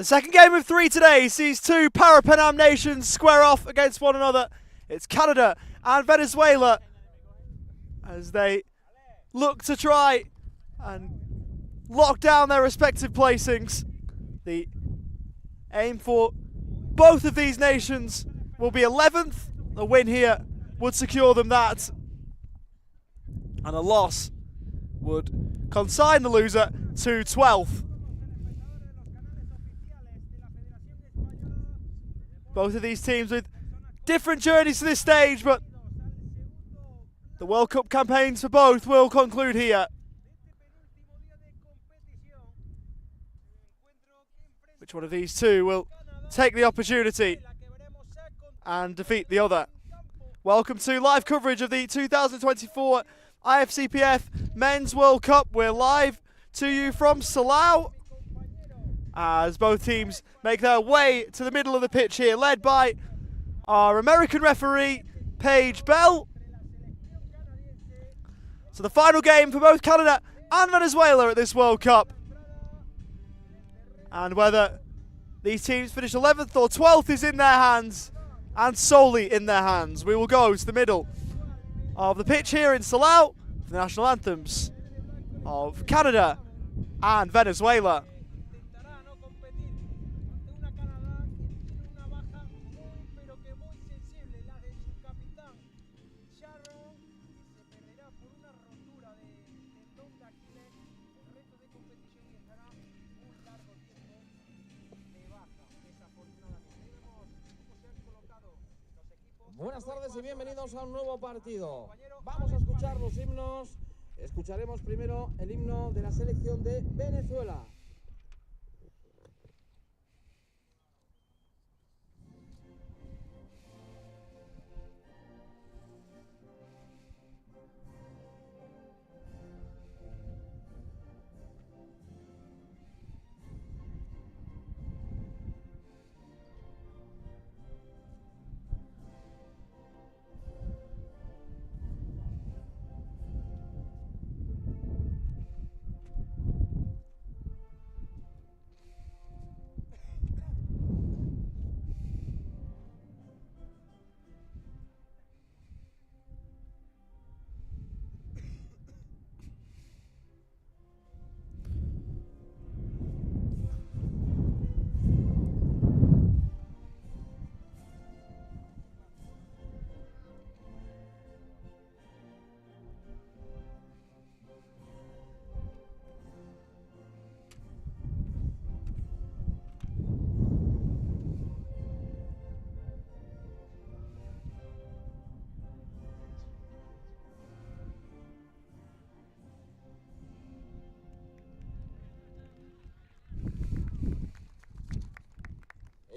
The second game of 3 today sees two Para-Pan Am nations square off against one another. It's Canada and Venezuela as they look to try and lock down their respective placings. The aim for both of these nations will be 11th. A win here would secure them that, and a loss would consign the loser to 12th. Both of these teams with different journeys to this stage, but the World Cup campaigns for both will conclude here. Which one of these two will take the opportunity and defeat the other? Welcome to live coverage of the 2024 IFCPF Men's World Cup. We're live to you from Salou as both teams make their way to the middle of the pitch here, led by our American referee, Paige Bell. So the final game for both Canada and Venezuela at this World Cup. And whether these teams finish 11th or 12th is in their hands, and solely in their hands. We will go to the middle of the pitch here in Salou for the national anthems of Canada and Venezuela. Buenas tardes y bienvenidos a un nuevo partido. Vamos a escuchar los himnos. Escucharemos primero el himno de la selección de Venezuela.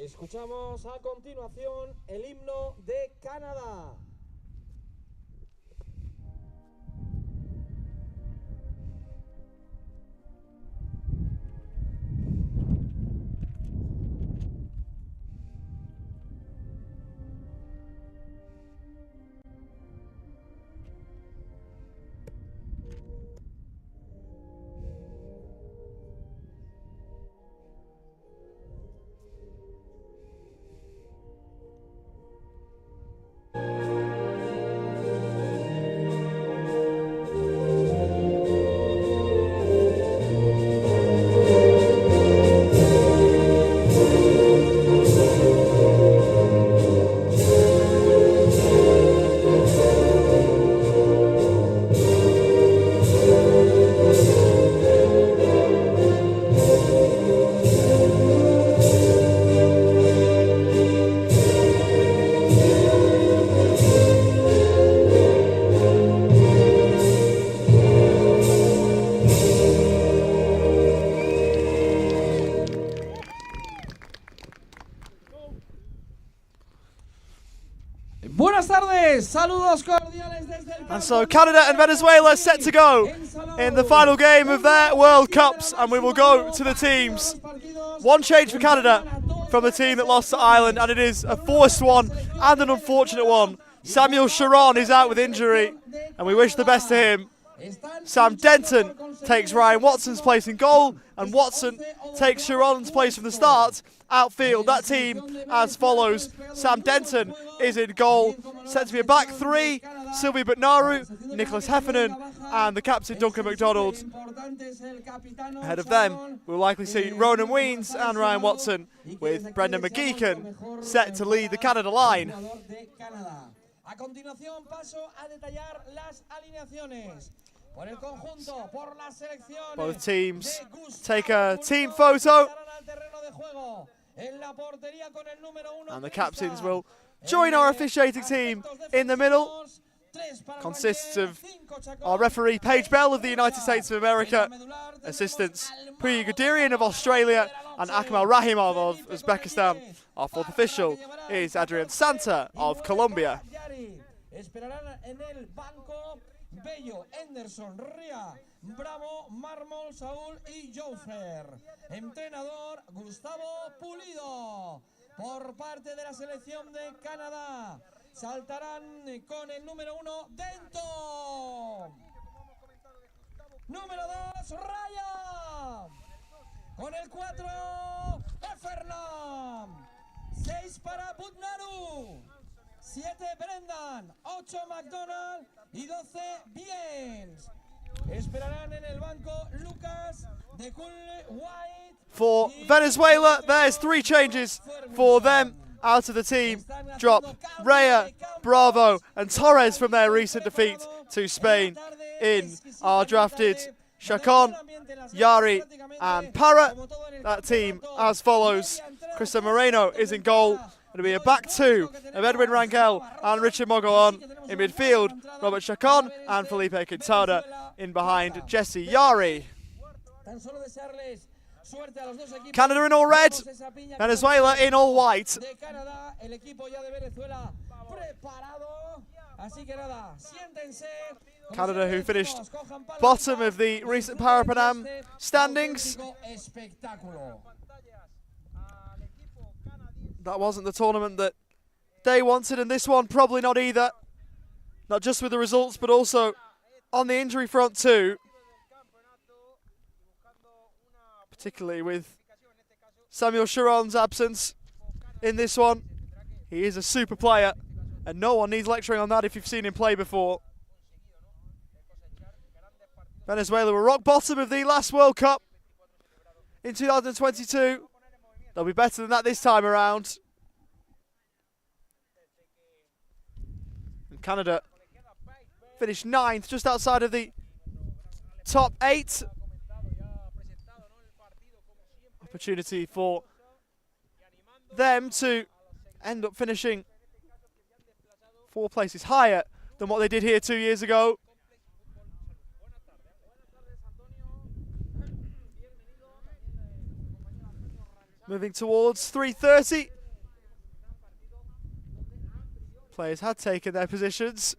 Escuchamos a continuación el himno de Canadá. Buenas tardes, saludos cordiales desde el And so Canada and Venezuela set to go in the final game of their World Cups, and we will go to the teams. One change for Canada from the team that lost to Ireland, and it is a forced one and an unfortunate one. Samuel Sharon is out with injury, and we wish the best to him. Sam Denton takes Ryan Watson's place in goal, and Watson takes Sharon's place from the start. Outfield, that team as follows. Sam Denton is in goal, set to be a back three. Sylvie Butnaru, Nicholas Heffernan, and the captain Duncan McDonald. Ahead of them, we'll likely see Ronan Weens and Ryan Watson, with Brendan McGeechan set to lead the Canada line. A continuación paso a detallar las alineaciones. Por el conjunto, por la selección. Both teams take a team photo. And the captains will join our officiating team in the middle. Consists of our referee Paige Bell of the United States of America, assistants Priya Guderian of Australia and Akmal Rahimov of Uzbekistan. Our fourth official is Adrian Santa of Colombia. Esperarán en el banco Bello, Henderson, Ria, Bravo, Mármol, Saúl y Joufer. Entrenador Gustavo Pulido. Por parte de la selección de Canadá, saltarán con el número 1, Denton. Número 2, Raya. Con el 4, Heffernan. 6 para Butnaru. 7 Brendan, 8 McDonald y 12 Biens. Esperarán en el banco Lucas de White. For Venezuela, there's 3 changes for them. Out of the team drop Raya, Bravo and Torres from their recent defeat to Spain. In are drafted Chacon, Yari and Parra. That team as follows. Krista Moreno is in goal. It'll be a back 2 of Edwin Rangel and Richard Mogollon. In midfield, Robert Chacon and Felipe Quintana. In behind, Jesse Yari. Canada in all red, Venezuela in all white. Canada, who finished bottom of the recent Parapanam standings. That wasn't the tournament that they wanted, and this one probably not either. Not just with the results, but also on the injury front too. Particularly with Samuel Sharon's absence in this one. He is a super player, and no one needs lecturing on that if you've seen him play before. Venezuela were rock bottom of the last World Cup in 2022. They'll be better than that this time around. And Canada finished 9th, just outside of the top 8. Opportunity for them to end up finishing 4 places higher than what they did here 2 years ago. Moving towards 3:30. Players had taken their positions.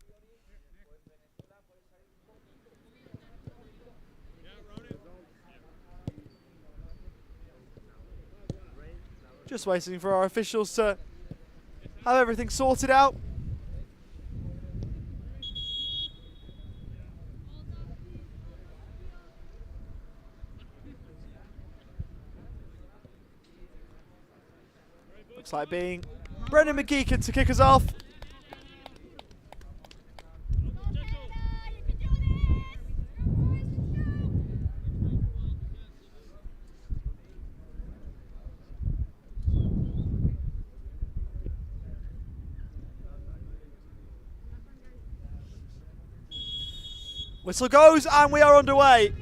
Just waiting for our officials to have everything sorted out. Looks like being Brendan McGeechan to kick us off. Whistle goes and we are underway.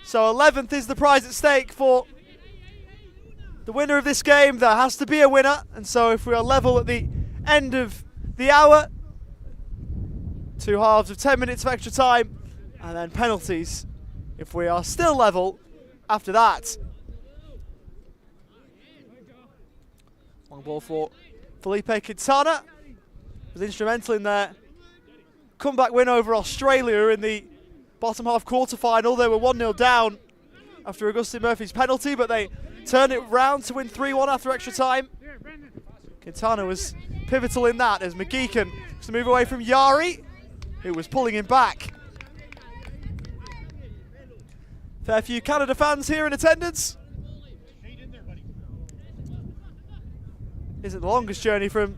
So 11th is the prize at stake for the winner of this game. There has to be a winner, and so if we are level at the end of the hour, 2 halves of 10 minutes of extra time, and then penalties if we are still level after that. Long ball for Felipe Quintana. Was instrumental in their comeback win over Australia in the bottom half quarter-final. They were 1-0 down after Augustine Murphy's penalty, but they turned it round to win 3-1 after extra time. Quintana was pivotal in that as McGeechan to move away from Yari. who was pulling him back. Fair few Canada fans here in attendance. Isn't the longest journey from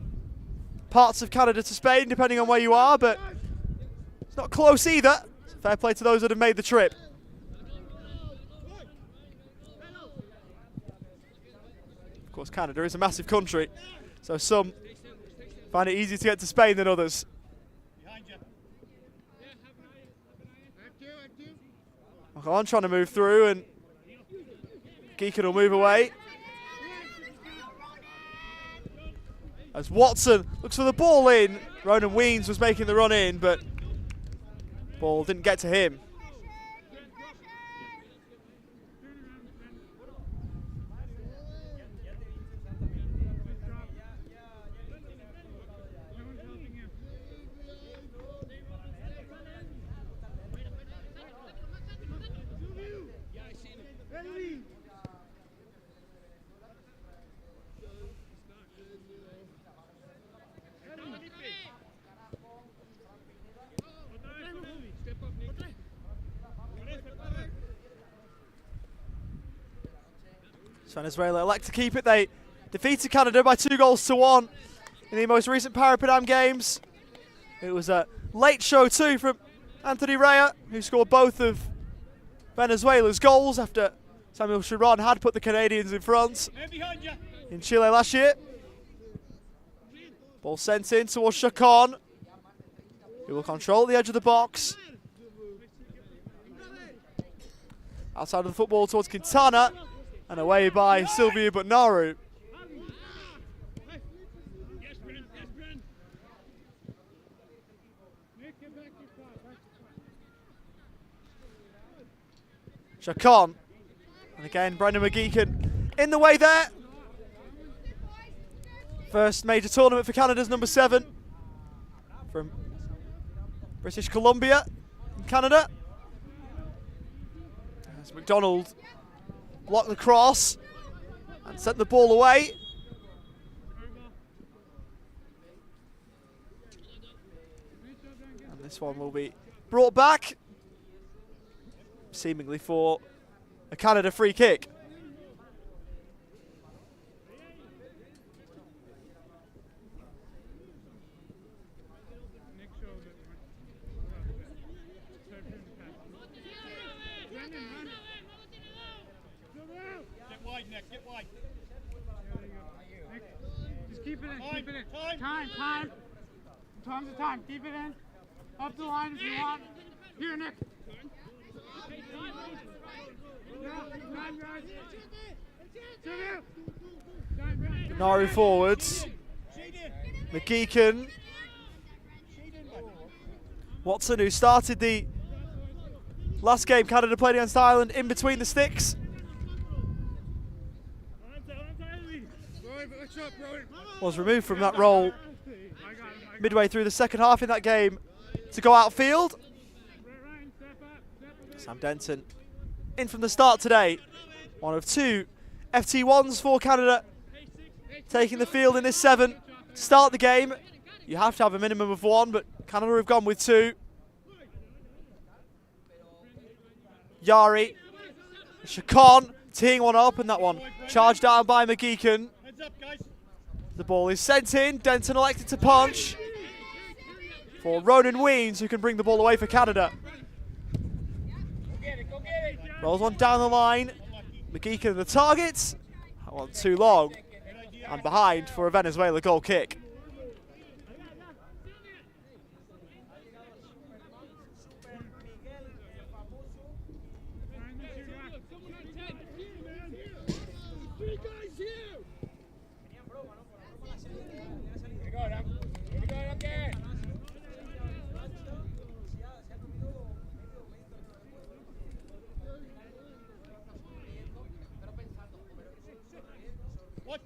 parts of Canada to Spain, depending on where you are, but it's not close either. So fair play to those that have made the trip. Of course, Canada is a massive country, so some find it easier to get to Spain than others. Macron trying to move through, and Geekin will move away. As Watson looks for the ball in, Ronan Weens was making the run in, but ball didn't get to him. Venezuela elect to keep it. They defeated Canada by 2-1 in the most recent Parapanam games. It was a late show too from Anthony Rea, who scored both of Venezuela's goals after Samuel Chiron had put the Canadians in front in Chile last year. Ball sent in towards Chacon, who will control the edge of the box. Outside of the football towards Quintana, and away by Silvio Butnaru. Chacon, and again Brendan McGeechan in the way there. First major tournament for Canada's number 7 from British Columbia in Canada. As McDonald blocked the cross and sent the ball away. And this one will be brought back, seemingly for a Canada free kick. Get wide. Just keep it in, keep it in. Time. Time's the time. Keep it in. Up the line if you want. Here, Nick. Butnaru forwards. McGeechan. Watson, who started the last game Canada played against Ireland, in between the sticks. Was removed from that role midway through the second half in that game to go outfield. Sam Denton in from the start today. One of 2 FT1s for Canada taking the field in this 7 to start the game. You have to have a minimum of 1, but Canada have gone with 2. Yari, Chacon teeing one up, and that one charged down by McGeechan. The ball is sent in. Denton elected to punch for Ronan Weens, who can bring the ball away for Canada. Rolls one down the line. McGeechan the target. That one too long and behind for a Venezuela goal kick.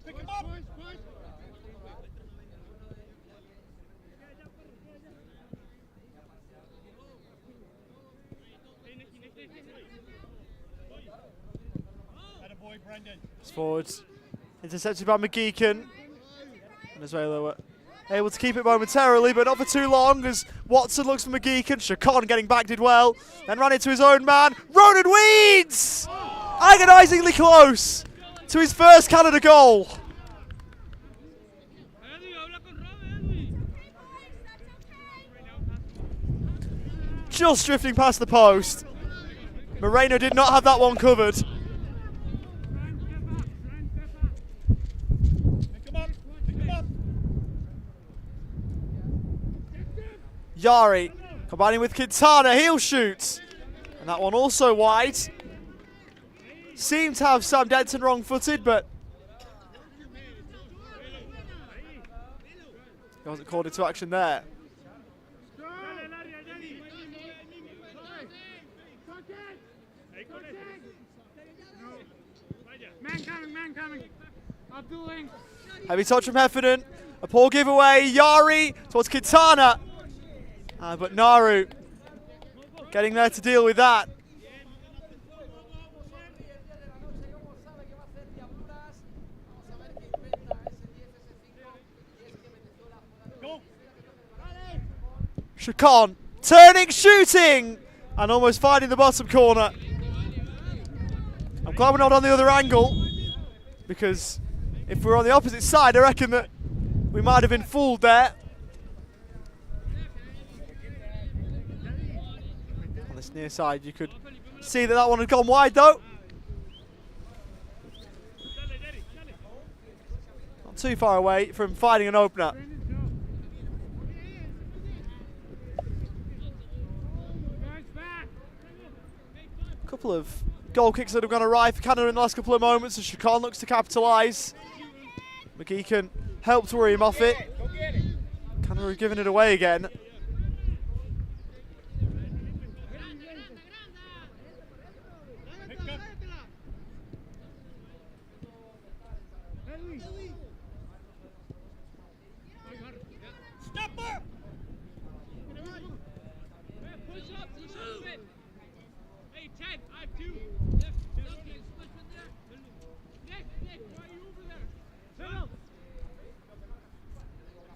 Pick him up. It's forwards. Intercepted by McGeechan. Venezuela were Able to keep it momentarily, but not for too long as Watson looks for McGeechan. Chacon getting back did well. Then ran into his own man. Ronan Weeds! Agonisingly close to his first Canada goal. Just drifting past the post. Moreno did not have that one covered. Yari combining with Quintana, heel shoots. And that one also wide. Seemed to have Sam Denton wrong-footed, but he wasn't called into action there. Man coming. Abduling. Heavy touch from Heffernan. A poor giveaway. Yari towards Quintana. But Naru getting there to deal with that. Chacon turning, shooting, and almost finding the bottom corner. I'm glad we're not on the other angle, because if we were on the opposite side, I reckon that we might have been fooled there. On this near side, you could see that that one had gone wide, though. Not too far away from finding an opener. Couple of goal kicks that have gone awry for Canada in the last couple of moments, and Chacon looks to capitalise. McGeechan helped worry him off it. Canada have given it away again.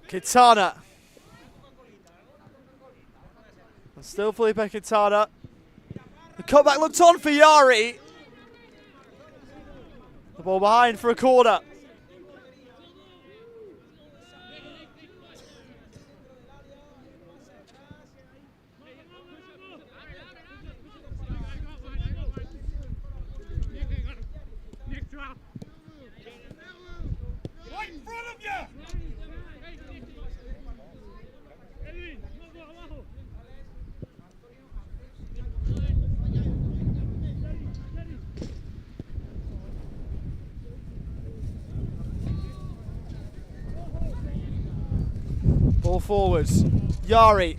Quintana. And still Felipe Quintana. The cutback looked on for Yari. The ball behind for a corner. Right in front of you! Ball forwards. Yari.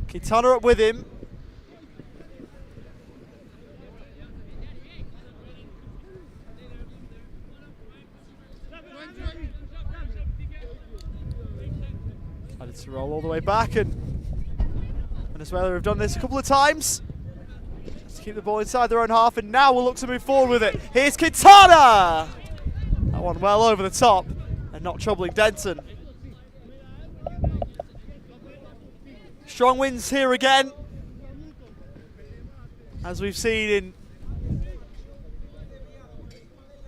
Quintana up with him. Decided to roll all the way back, and Venezuela have done this a couple of times. Just to keep the ball inside their own half, and now we'll look to move forward with it. Here's Quintana! That one well over the top and not troubling Denton. Strong wins here again, as we've seen in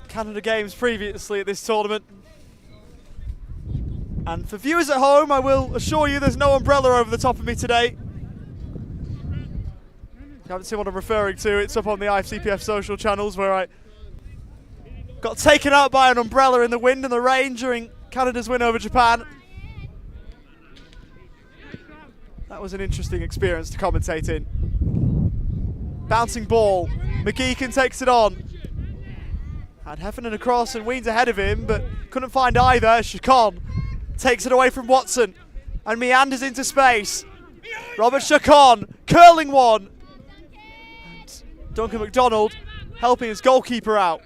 Canada games previously at this tournament. And for viewers at home, I will assure you there's no umbrella over the top of me today. If you haven't seen what I'm referring to, it's up on the Ifcpf social channels, where I got taken out by an umbrella in the wind and the rain during Canada's win over Japan. That was an interesting experience to commentate in. Bouncing ball. McGeechan takes it on. Had Heffernan across and Weens ahead of him, but couldn't find either. Chacon takes it away from Watson and meanders into space. Robert Chacon curling one. And Duncan McDonald helping his goalkeeper out.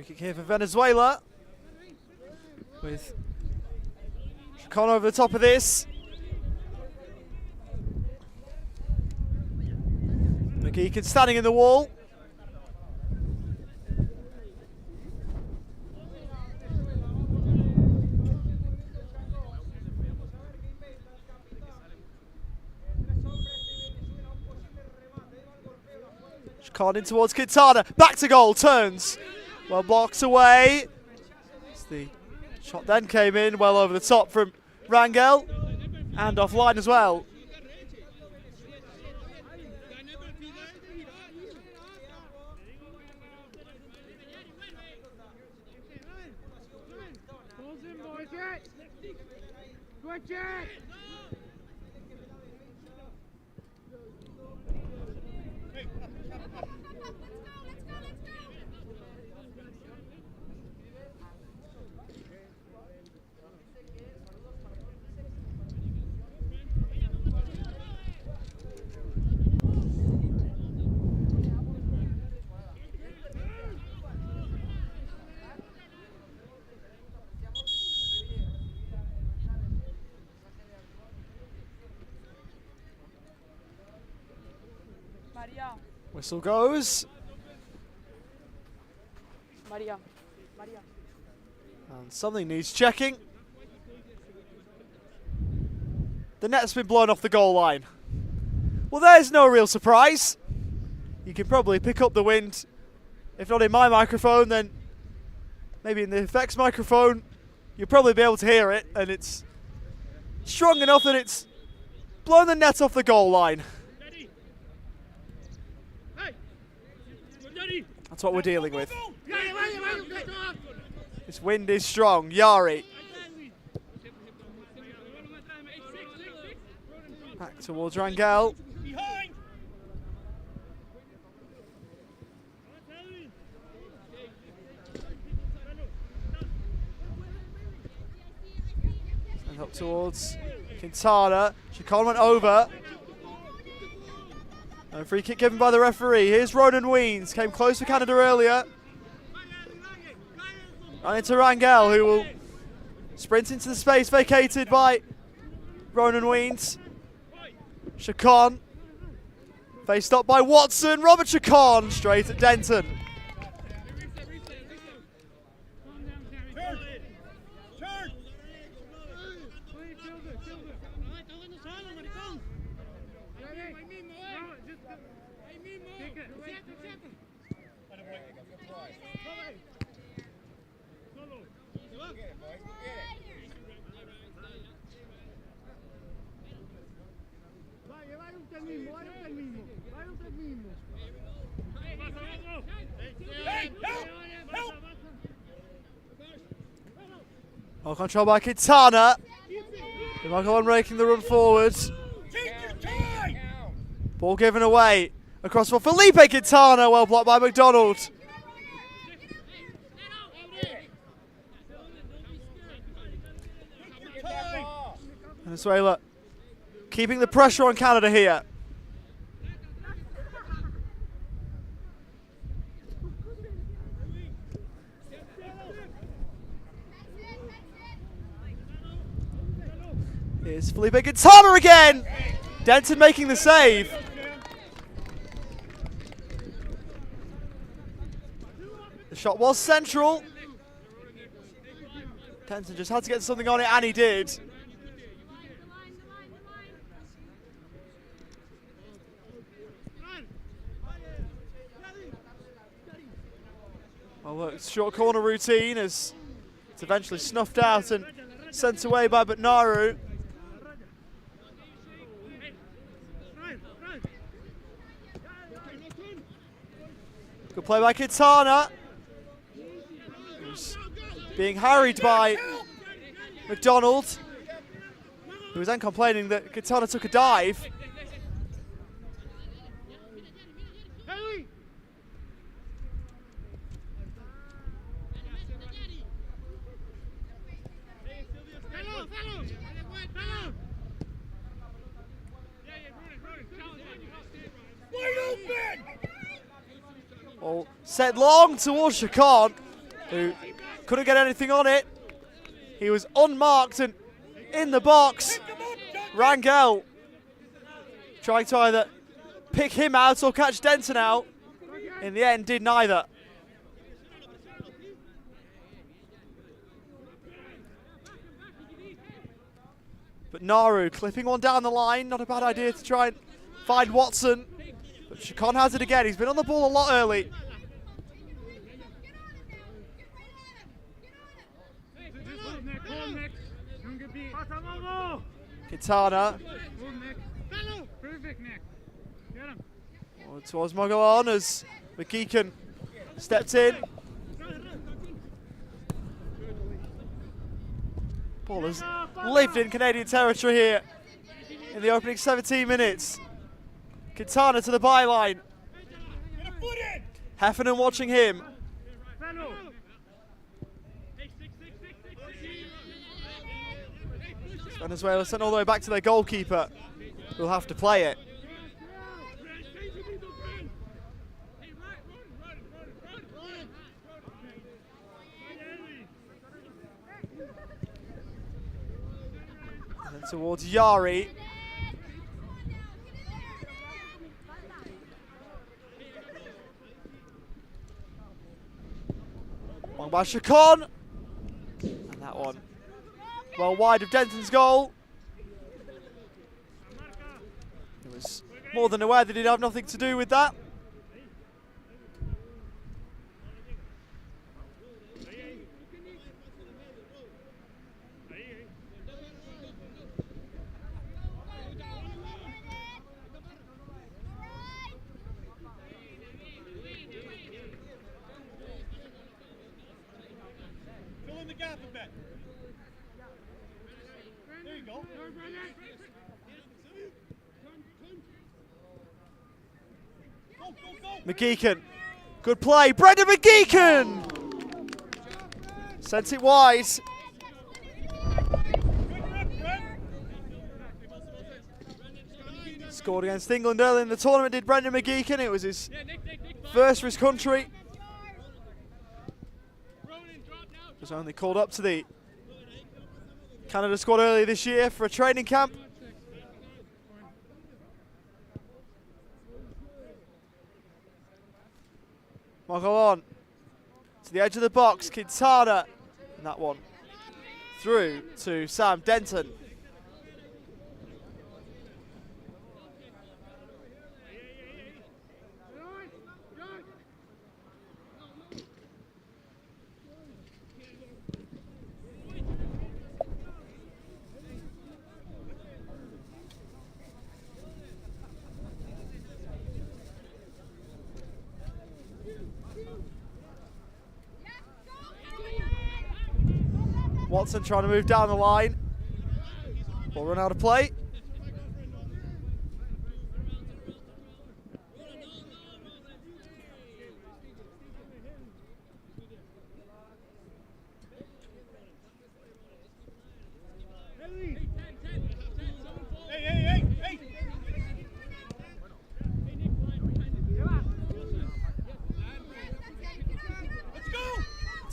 Free kick here for Venezuela. With Chacon over the top of this. McGeekin standing in the wall. Chacon in towards Quintana. Back to goal. Turns. Well blocked away. The shot then came in well over the top from Rangel. And offline as well. Whistle goes. Maria. And something needs checking. The net's been blown off the goal line. Well, there's no real surprise. You can probably pick up the wind. If not in my microphone, then maybe in the effects microphone. You'll probably be able to hear it. And it's strong enough that it's blown the net off the goal line. That's what we're dealing with. This wind is strong. Yari. Back towards Rangel. And up towards Quintana. Chacon went over. And a free kick given by the referee. Here's Ronan Weens. Came close for Canada earlier. And into Rangel, who will sprint into the space vacated by Ronan Weens. Chacon. Faced up by Watson. Robert Chacon straight at Denton. Well controlled by Quintana. Michael on making the run forward. Ball given away. Across for Felipe Quintana. Well blocked by McDonald. Venezuela keeping the pressure on Canada here. Here's Felipe Quintana again. Denton making the save. The shot was central. Denton just had to get something on it, and he did. Well worked short corner routine as it's eventually snuffed out and sent away by Batnaru. Good play by Quintana. Who's being harried by McDonald, who was then complaining that Quintana took a dive. Ball set long towards Chacon. who couldn't get anything on it. He was unmarked and in the box. Rangel trying to either pick him out or catch Denton out. In the end, did neither. But Naru clipping one down the line. Not a bad idea to try and find Watson. But Chacon has it again. He's been on the ball a lot early. Quintana. Towards Mogollon as McGeechan stepped in. Ball has lived in Canadian territory here in the opening 17 minutes. Quintana to the byline. Heffernan watching him. Venezuela sent all the way back to their goalkeeper, who'll have to play it. And then towards Yari. One by Chacon. And that one well wide of Denton's goal. He was more than aware that he'd have nothing to do with that. Fill in the gap a bit. There you go. McGeechan, good play, Brendan McGeechan! Sent it wide. Scored against England early in the tournament, did Brendan McGeechan. It was his first for his country. Was only called up to the Canada squad earlier this year for a training camp. Michael on to the edge of the box, Quintana, and that one through to Sam Denton. Watson trying to move down the line. Ball run out of play.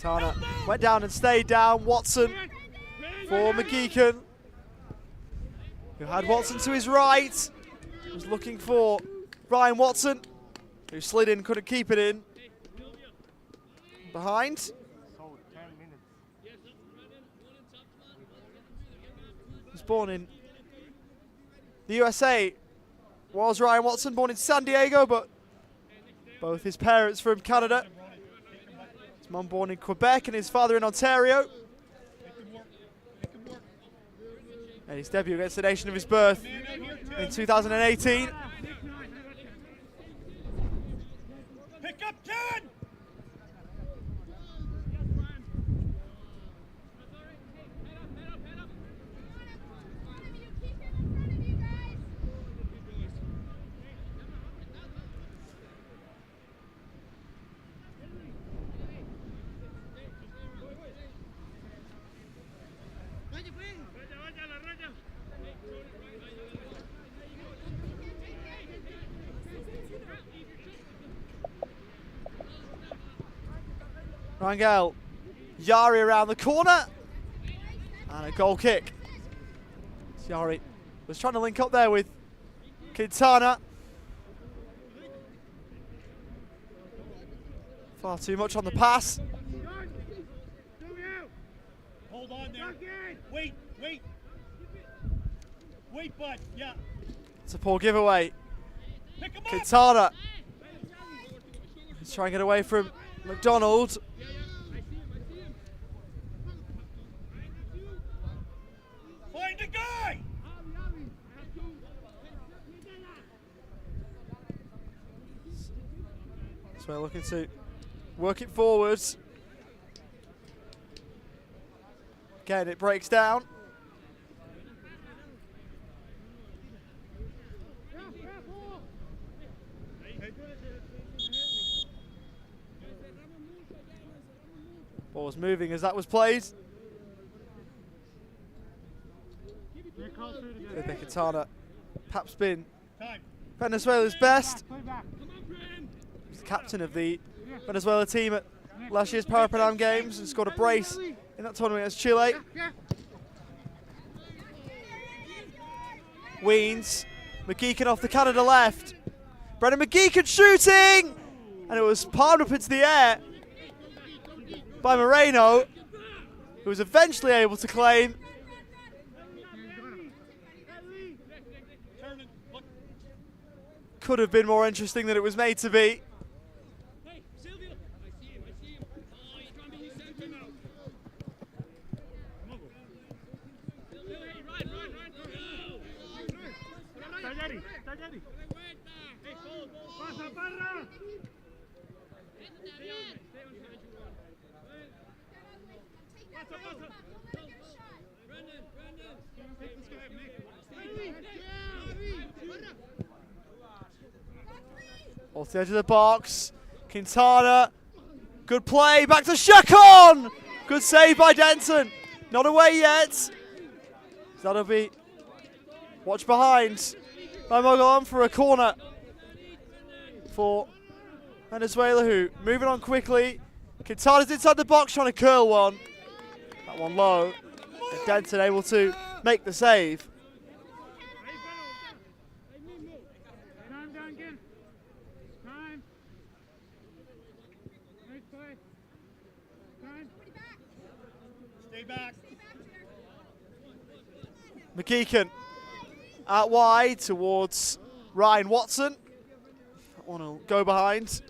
Tana went down and stayed down. Watson for McGeechan, who had Watson to his right. Was looking for Ryan Watson, who slid in, couldn't keep it in. Behind. Was born in the USA. Was Ryan Watson born in San Diego, but both his parents from Canada. Mum born in Quebec and his father in Ontario. And his debut against the nation of his birth in 2018. Pick up 10! Rangel Yari around the corner. And a goal kick. Yari was trying to link up there with Quintana. Far too much on the pass. Hold on there. Wait, wait. Wait, bud. Yeah. It's a poor giveaway. Pick him up. Quintana. He's trying to get away from McDonald. Find a guy. So we're looking to work it forwards. Again, it breaks down. Ball was moving as that was played. Felipe Quintana, perhaps been Venezuela's best. He's the captain of the Venezuela team at last year's Parapanam Games and scored a brace in that tournament against Chile. Weens, McGeechan off the Canada left. Brendan McGeechan shooting! And it was palmed up into the air by Moreno, who was eventually able to claim. Could have been more interesting than it was made to be. Off the edge of the box, Quintana, good play, back to Chacon! Good save by Denton, not away yet. That'll be watch behind by Mogollon for a corner for Venezuela, who moving on quickly. Quintana's inside the box trying to curl one. That one low, and Denton able to make the save. Stay back. McGeechan out wide towards Ryan Watson. That one will go behind.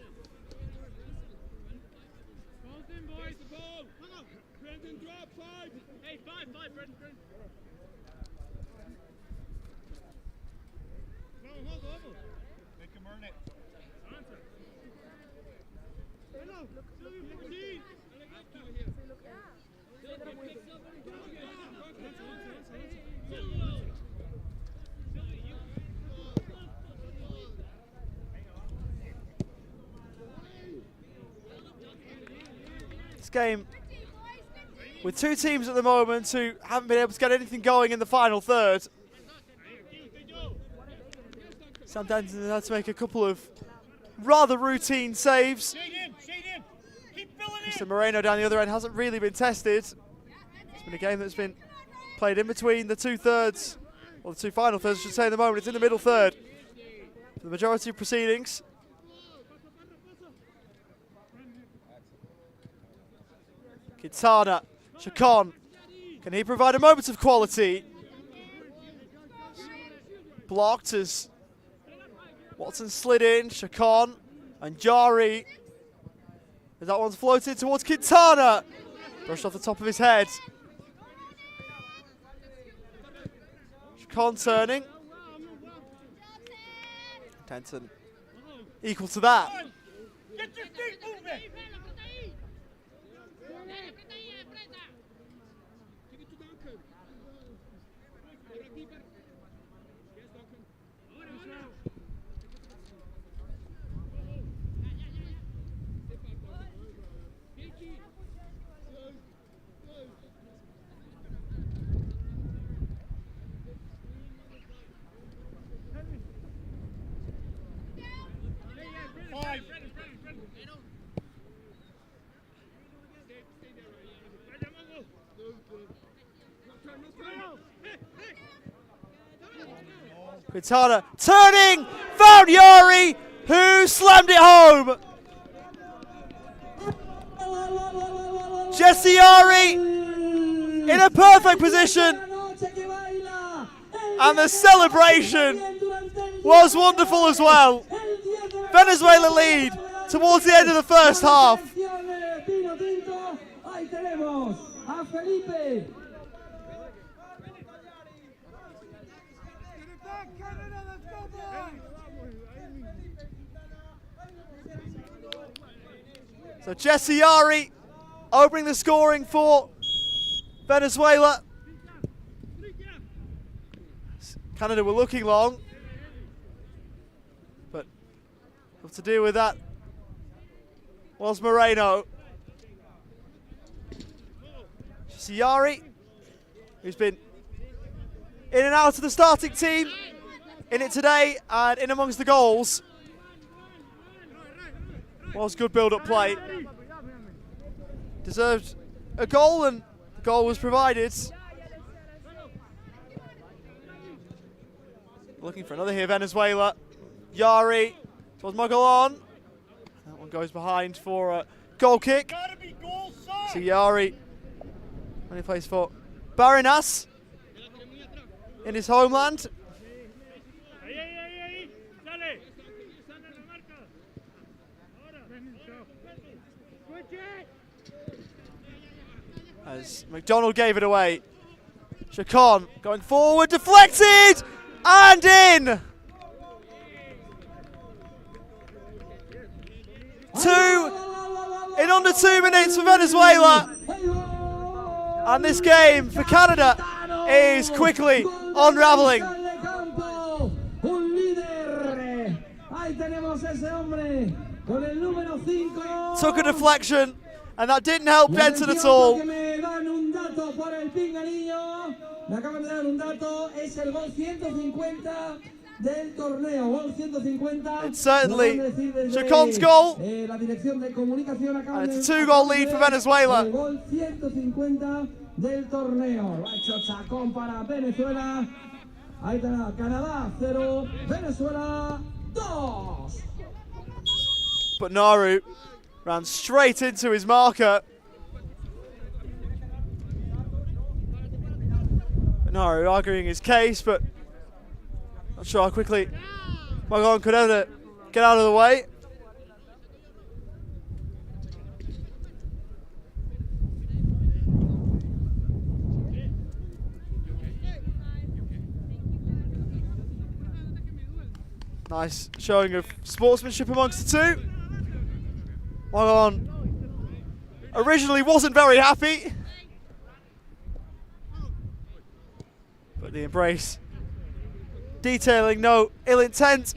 Make him earn it. This game with two teams at the moment who haven't been able to get anything going in the final third. Sam Denton had to make a couple of rather routine saves. Shade in, shade in. Keep filling in. Mr. Moreno down the other end hasn't really been tested. It's been a game that's been played in between the two thirds, or the two final thirds I should say at the moment. It's in the middle third for the majority of proceedings. Quintana, Chacon, can he provide a moment of quality? Blocked as Watson slid in, Chacon and Jari. As that one's floated towards Quintana. Brushed off the top of his head. Chacon turning. Denton equal to that. Get your feet moving. Quintana turning, found Yari, who slammed it home. Jesse Yari in a perfect position, and the celebration was wonderful as well. Venezuela lead towards the end of the first half. So Jesse Yari opening the scoring for Venezuela. Canada were looking long, but what to do with that was Moreno. Jesse Yari, who's been in and out of the starting team, in it today and in amongst the goals. Was good build-up play. Deserved a goal, and the goal was provided. Looking for another here, Venezuela. Yari towards Mogolon. That one goes behind for a goal kick. So Yari only plays for Barinas in his homeland. As McDonald gave it away. Chacon going forward, deflected, and in! In under 2 minutes for Venezuela. And this game for Canada is quickly unraveling. Took a deflection, and that didn't help Denton at all. It's certainly Chacon's goal, and it's a 2-goal lead for Venezuela. But Naru ran straight into his marker. Naru arguing his case, but not sure how quickly Magon could ever get out of the way. Nice showing of sportsmanship amongst the two. Magon originally wasn't very happy, but the embrace detailing no ill intent.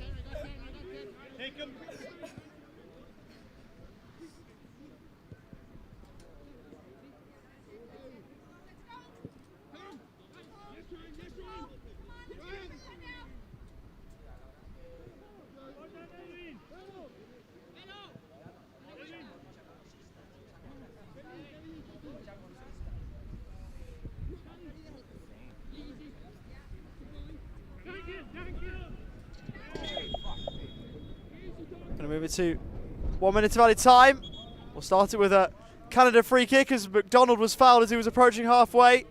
Going to move it to 1 minute of added time. We'll start it with a Canada free kick as McDonald was fouled as he was approaching halfway.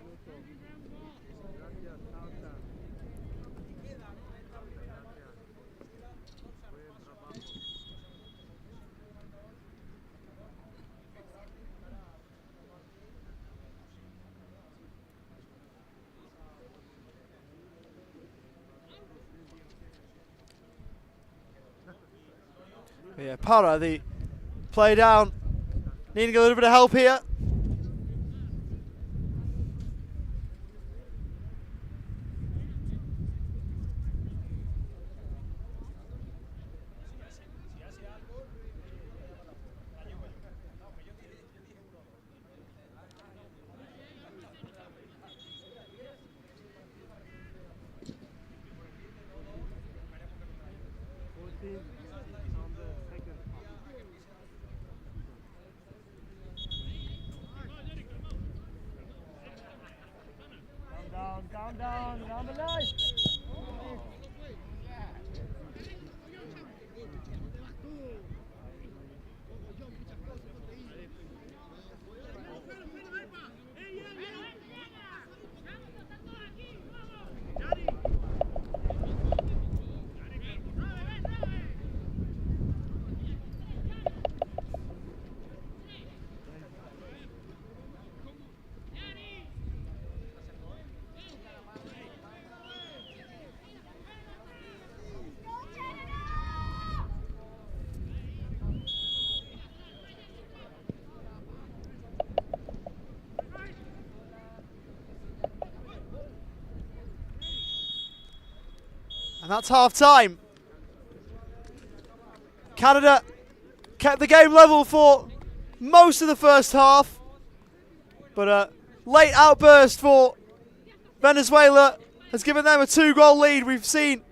Yeah, Para, the play down, needing a little bit of help here. Calm down, down below. that's half time. Canada kept the game level for most of the first half, but a late outburst for Venezuela has given them a 2-goal lead. We've seen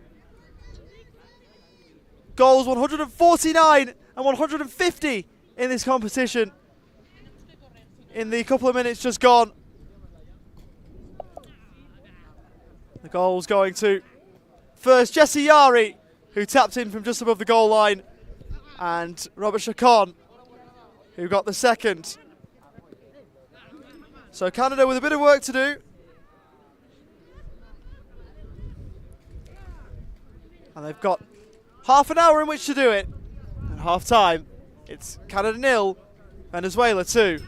goals 149 and 150 in this competition in the couple of minutes just gone. The goal's going to first Jesse Yari, who tapped in from just above the goal line, and Robert Chacon, who got the second. So Canada with a bit of work to do. And they've got half an hour in which to do it. At half time, it's Canada 0, Venezuela 2.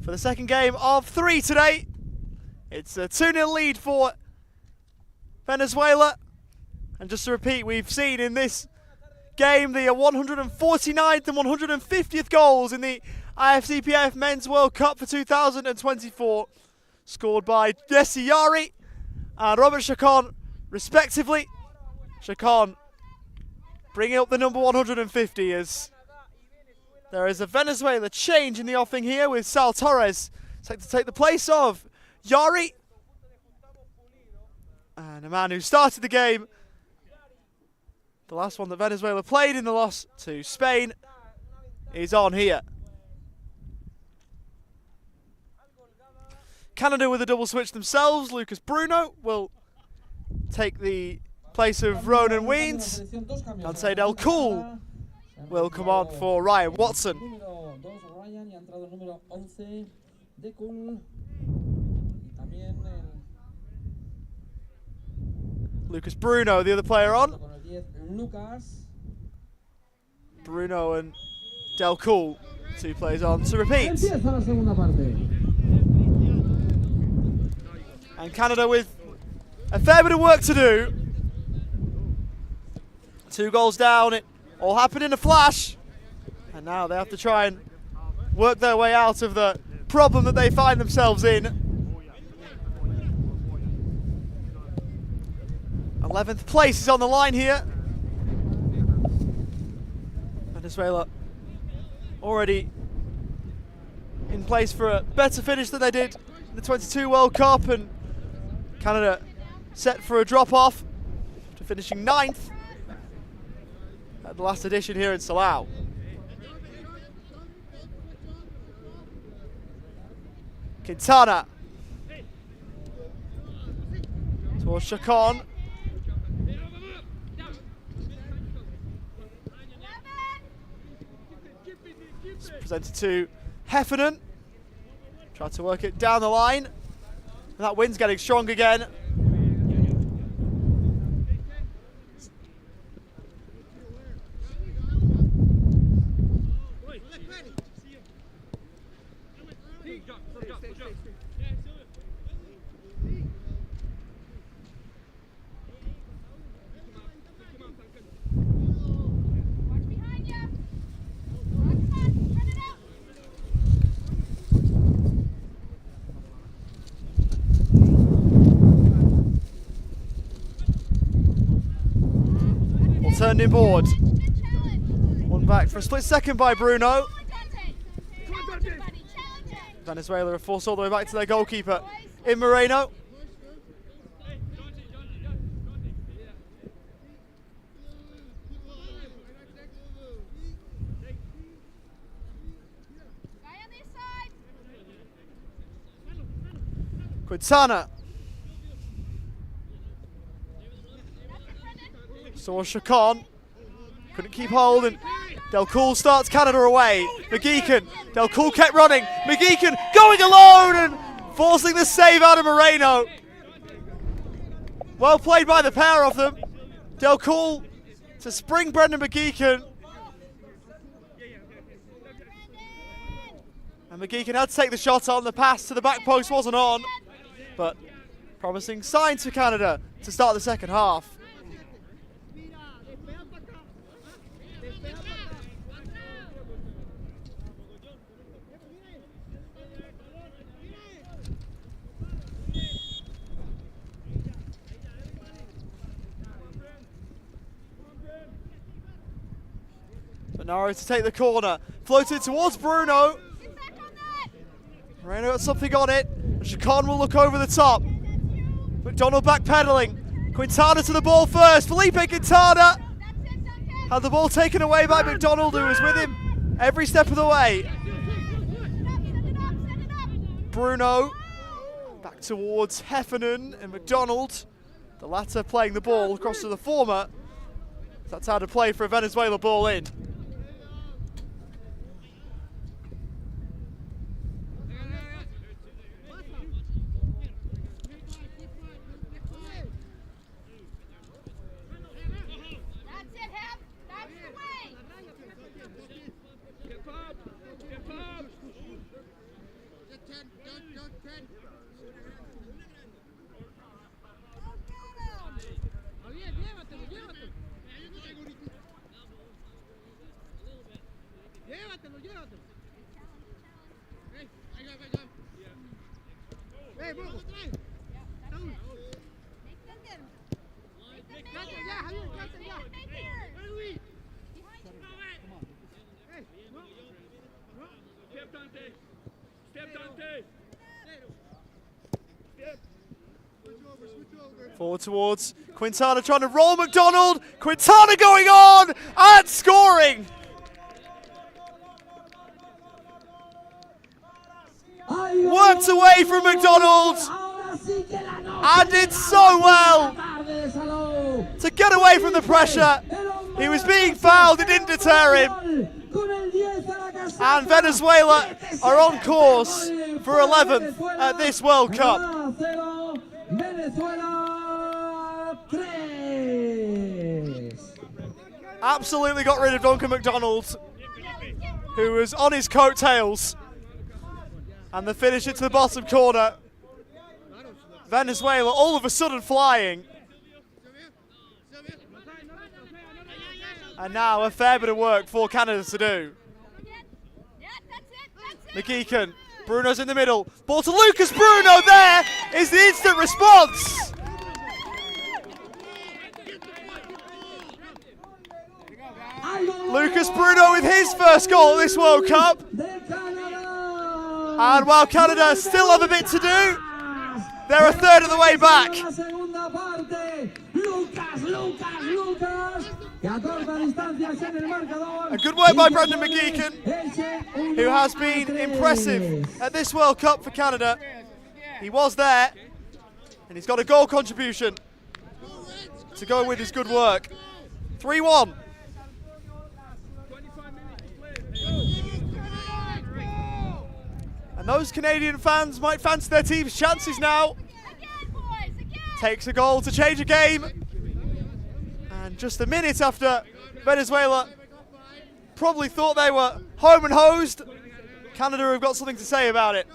for the second game of 3 today. It's a 2-0 lead for Venezuela. And just to repeat, we've seen in this game the 149th and 150th goals in the IFCPF Men's World Cup for 2024, scored by Jesse Yari and Robert Chacon, respectively. Chacon bringing up the number 150 as there is a Venezuela change in the offing here, with Sal Torres set to take the place of Yari. And a man who started the game, the last one that Venezuela played in the loss to Spain, is on here. Canada with a double switch themselves. Lucas Bruno will take the place of Ronan Weens. Dante Del Cool will come on for Ryan Watson. Lucas Bruno, the other player on. Bruno and Del Cool, 2 players on to repeat. And Canada with a fair bit of work to do. 2 goals down, it all happened in a flash. And now they have to try and work their way out of the problem that they find themselves in. 11th place is on the line here. Venezuela already in place for a better finish than they did in the 22 World Cup, and Canada set for a drop-off to finishing 9th at the last edition here in Salou. Quintana towards Chacon. It's presented to Heffernan. Tried to work it down the line. And that wind's getting strong again. Turned inboard. One back for a split second by Bruno. Venezuela are forced all the way back to their goalkeeper in Moreno. Quintana. Saw Chacon, couldn't keep hold, and Del Cool starts Canada away. McGeechan, Del Cool kept running. McGeechan going alone and forcing the save out of Moreno. Well played by the pair of them. Del Cool to spring Brendan McGeechan. And McGeechan had to take the shot on. The pass to the back post wasn't on, but promising signs for Canada to start the second half. Bernaro to take the corner, floated towards Bruno. Moreno got something on it, and Chacon will look over the top. McDonald backpedaling. Quintana to the ball first. Felipe Quintana had the ball taken away by McDonald, who was with him every step of the way. Bruno back towards Heffernan and McDonald, the latter playing the ball across to the former. That's how to play for a Venezuela ball in. Forward towards Quintana, trying to roll McDonald. Quintana going on and scoring. Worked away from McDonald and did so well to get away from the pressure. He was being fouled, it didn't deter him. And Venezuela are on course for 11th at this World Cup. Absolutely got rid of Duncan McDonald, who was on his coattails. And the finish into the bottom corner. Venezuela all of a sudden flying. And now a fair bit of work for Canada to do. McGeechan, Bruno's in the middle. Ball to Lucas Bruno, there is the instant response. Lucas Bruno with his first goal at this World Cup. And while Canada still have a bit to do, they're a third of the way back. A good work by Brandon McGeechan, who has been impressive at this World Cup for Canada. He was there, and he's got a goal contribution to go with his good work. 3-1. And those Canadian fans might fancy their team's chances now. Takes a goal to change a game. And just a minute after Venezuela probably thought they were home and hosed, Canada have got something to say about it.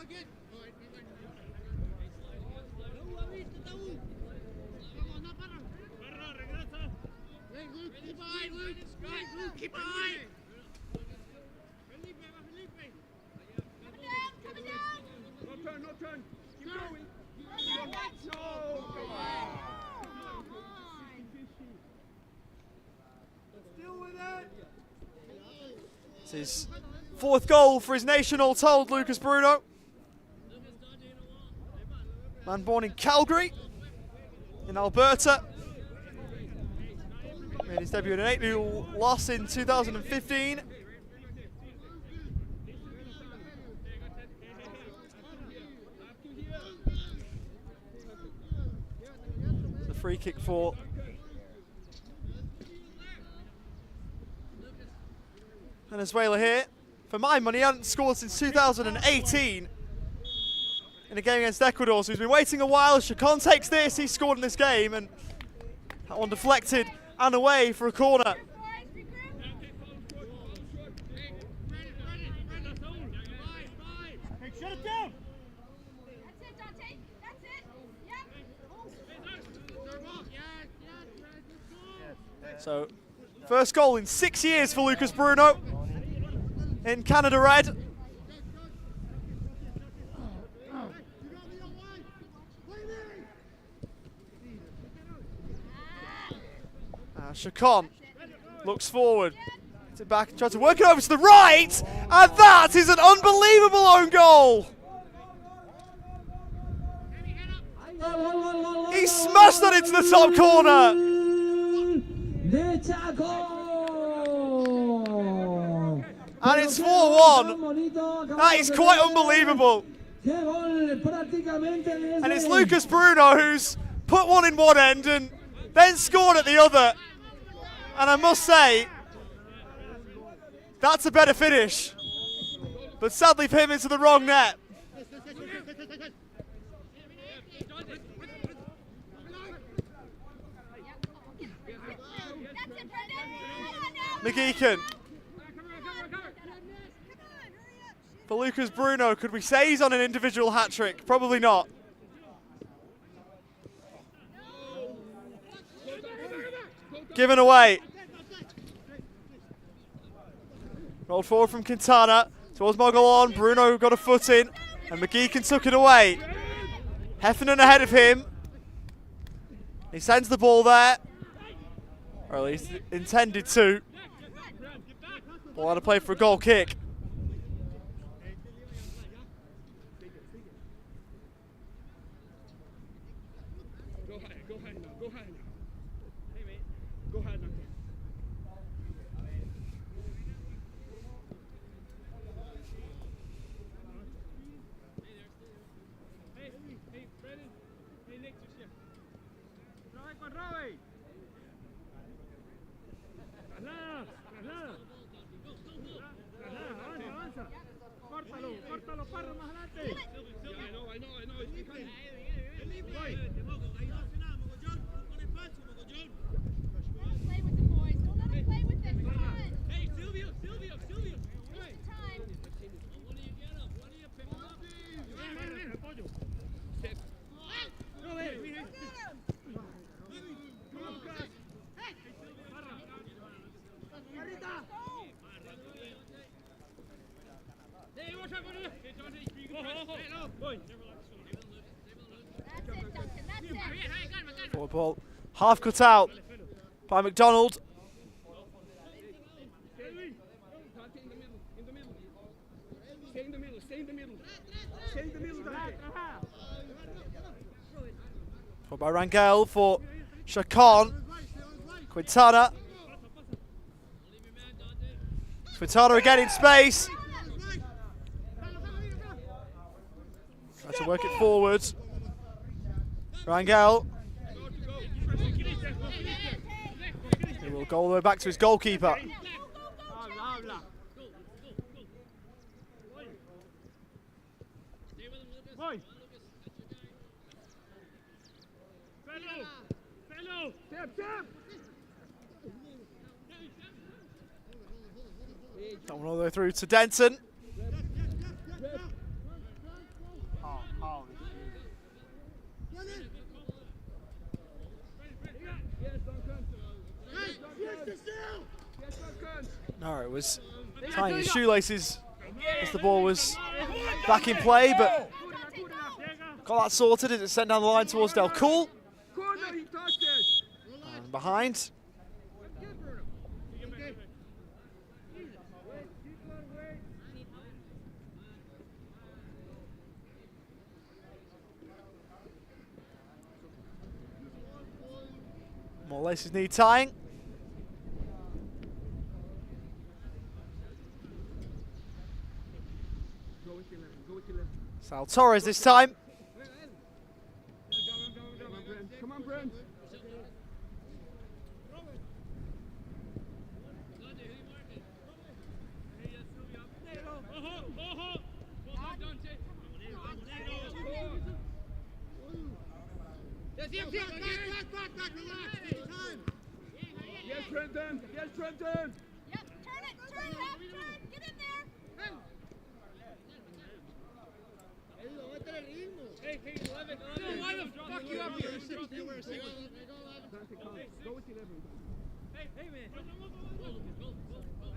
It's his fourth goal for his nation, all told, Lucas Bruno. Man born in Calgary, in Alberta. Made his debut in an 8-0 loss in 2015. It's a free kick for Venezuela here. For my money, he hadn't scored since 2018 in a game against Ecuador, so he's been waiting a while. Chacon takes this, he scored in this game, and that one deflected and away for a corner. Hey, shut it down. That's it, Dante. That's it. Yep. So, first goal in 6 years for Lucas Bruno in Canada Red. Chacon looks forward, gets it back, tries to work it over to the right, and that is an unbelievable own goal. He smashed that into the top corner. And it's 4-1. That is quite unbelievable. And it's Lucas Bruno who's put one in one end and then scored at the other. And I must say, that's a better finish. But sadly for him, into the wrong net. McGeechan. for Lucas Bruno. Could we say he's on an individual hat-trick? Probably not. Given away. Rolled forward from Quintana towards Mogolon. Bruno got a foot in, and McGeekin took it away. Heffernan ahead of him. He sends the ball there, or at least intended to. Ball out of play for a goal kick. Play with the boys. Don't let them play with this. Come on. Hey, Silvio. Time. That's it, Duncan. That's it. Forward ball, half cut out by McDonald. Forward by Rangel for Chacon. Quintana. Quintana again in space. Try to work it forward. Rangel. He will go all the way back to his goalkeeper. That one all the way through to Denton. No, it was tying his shoelaces as the ball was back in play, but got that sorted as it sent down the line towards Del Cool. And behind. More laces need tying. Sal Torres this time. Come on, Brent. Yes, Trenton. Yes, Trenton. Yep, turn it, half turn, get in there. Hey, 11. No, why the fuck you up here? Go with 11. Hey, man. I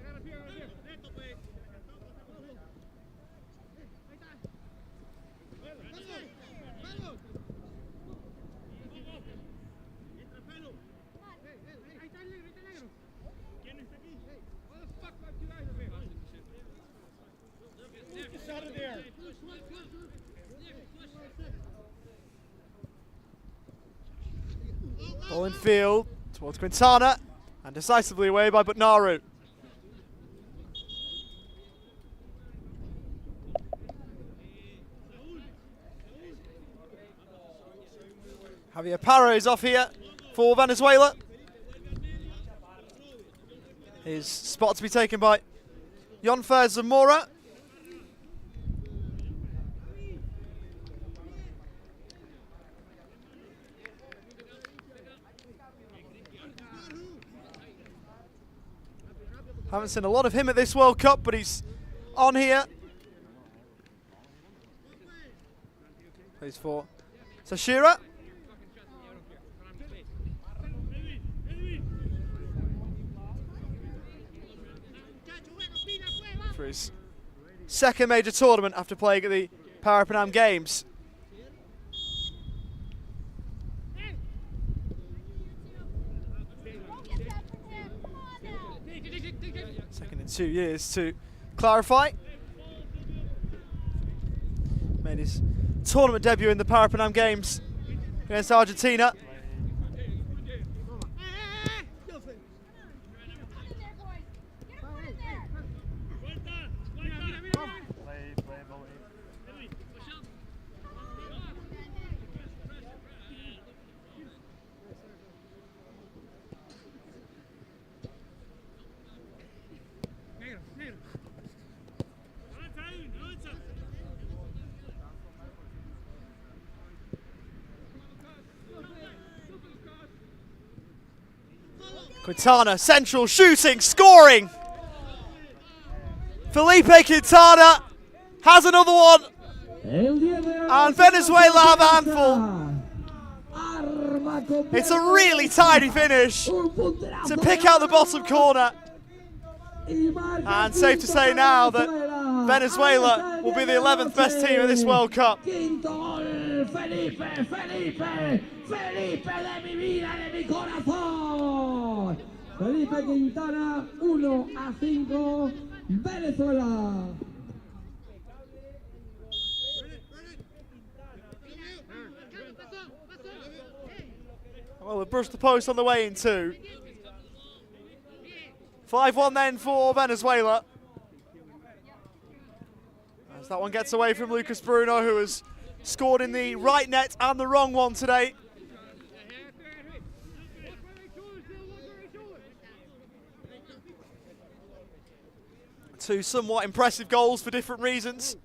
got up here, right here. Out of there. Ball in field towards Quintana and decisively away by Butnaru. Javier Parra is off here for Venezuela. His spot to be taken by Yonfer Zamora. Haven't seen a lot of him at this World Cup, but he's on here Plays for Sashira. For his second major tournament after playing at the Parapanam Games. Second in 2 years to clarify. Made his tournament debut in the Parapanam Games against Argentina. Quintana, central, shooting, scoring. Felipe Quintana has another one. And Venezuela have a handful. It's a really tidy finish to pick out the bottom corner. And safe to say now that Venezuela will be the 11th best team in this World Cup. Felipe de mi vida, de mi corazón. Felipe Quintana, 1-5, Venezuela. Well, they brushed the post on the way in too. 5-1 then for Venezuela. As that one gets away from Lucas Bruno, who has scored in the right net and the wrong one today. Two somewhat impressive goals for different reasons.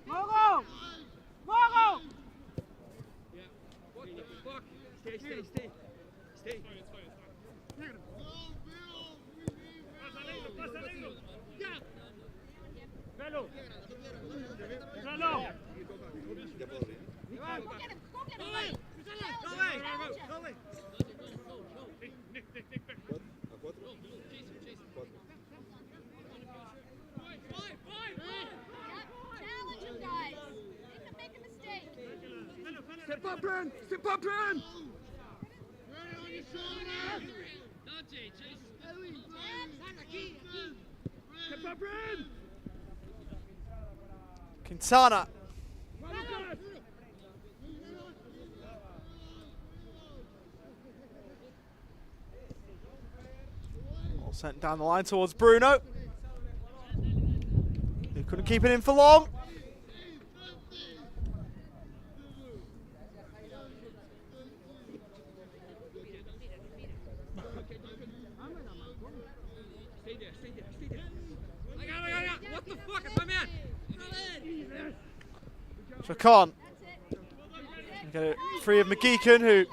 Mogo! Mogo! What the fuck? Stay. Velo. Step up, Brent! Step up, Brent! Step up, Brent! Quintana. All sent down the line towards Bruno. He couldn't keep it in for long. What the fuck is my man? Chacon. Get it free of McGeechan, who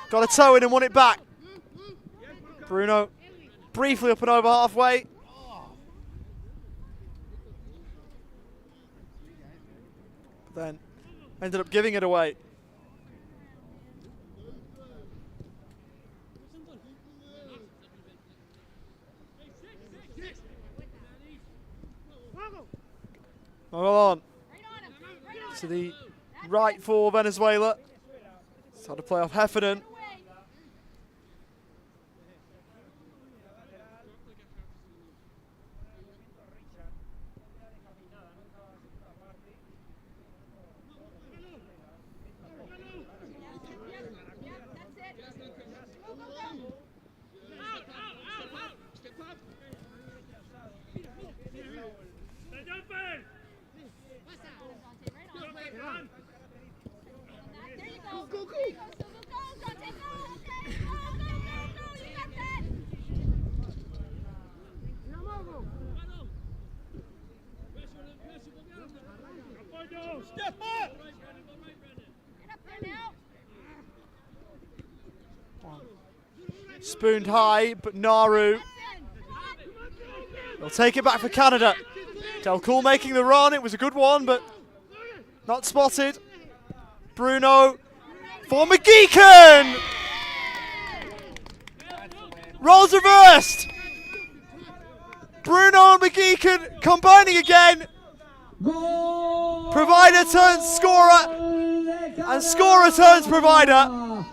got a toe in and won it back. Bruno briefly up and over halfway. But then ended up giving it away. On to the right for Venezuela. It's hard to play off Heffernan. Step up! Spooned high, but Naru They'll take it back for Canada. Delcourt making the run. It was a good one, but not spotted. Bruno for McGeechan. Roles reversed. Bruno and McGeechan combining again. Provider turns scorer, and scorer turns provider.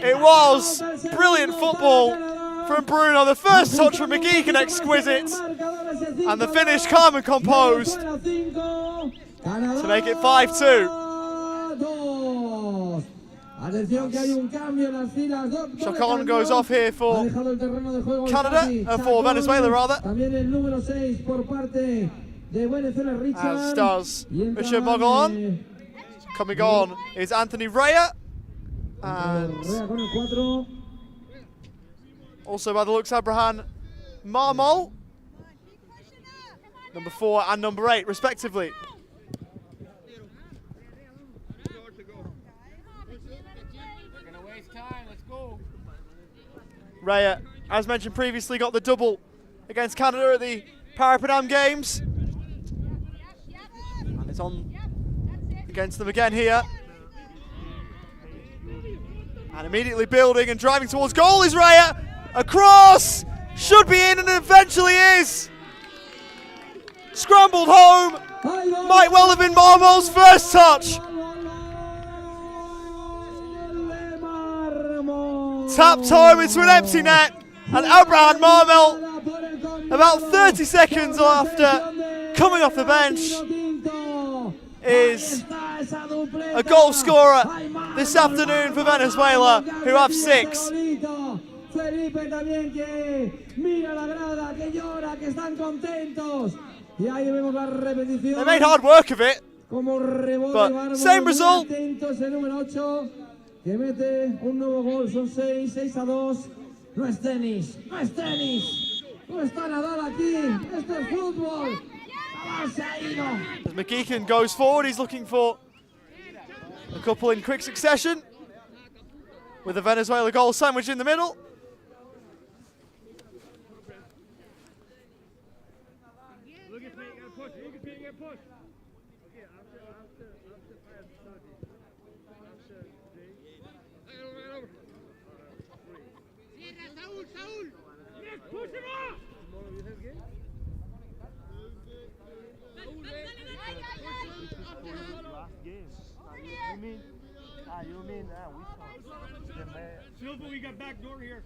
It was brilliant football from Bruno. The first touch from McGeechan exquisite, and the finish calm and composed to make it 5-2. Chacon goes off here for Canada, for Venezuela rather. As does Richard Mogon. Coming on is Anthony Rea. And also by the looks, Abraham Marmol. Number 4 and number 8 respectively. Rea, as mentioned previously, got the double against Canada at the Parapanam Games. And it's on against them again here. And immediately building and driving towards goal is Rea. Across! Should be in and eventually is. Scrambled home. Might well have been Marmol's first touch. Tapped home into an empty net. And Abraham Marmol, about 30 seconds after coming off the bench, is a goal scorer this afternoon for Venezuela, who have 6. They made hard work of it, but same result. As McGeechan goes forward, he's looking for a couple in quick succession, with a Venezuela goal sandwiched in the middle. Silva, we got back door here.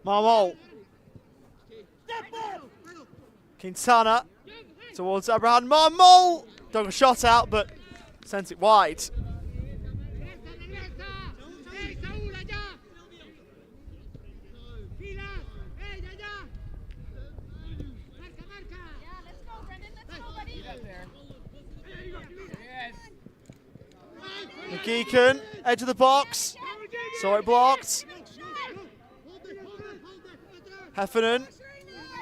Marmol. Quintana towards Abraham Marmol. Dug a shot out, but sent it wide. McGeechan, edge of the box. Saw it blocked. Heffernan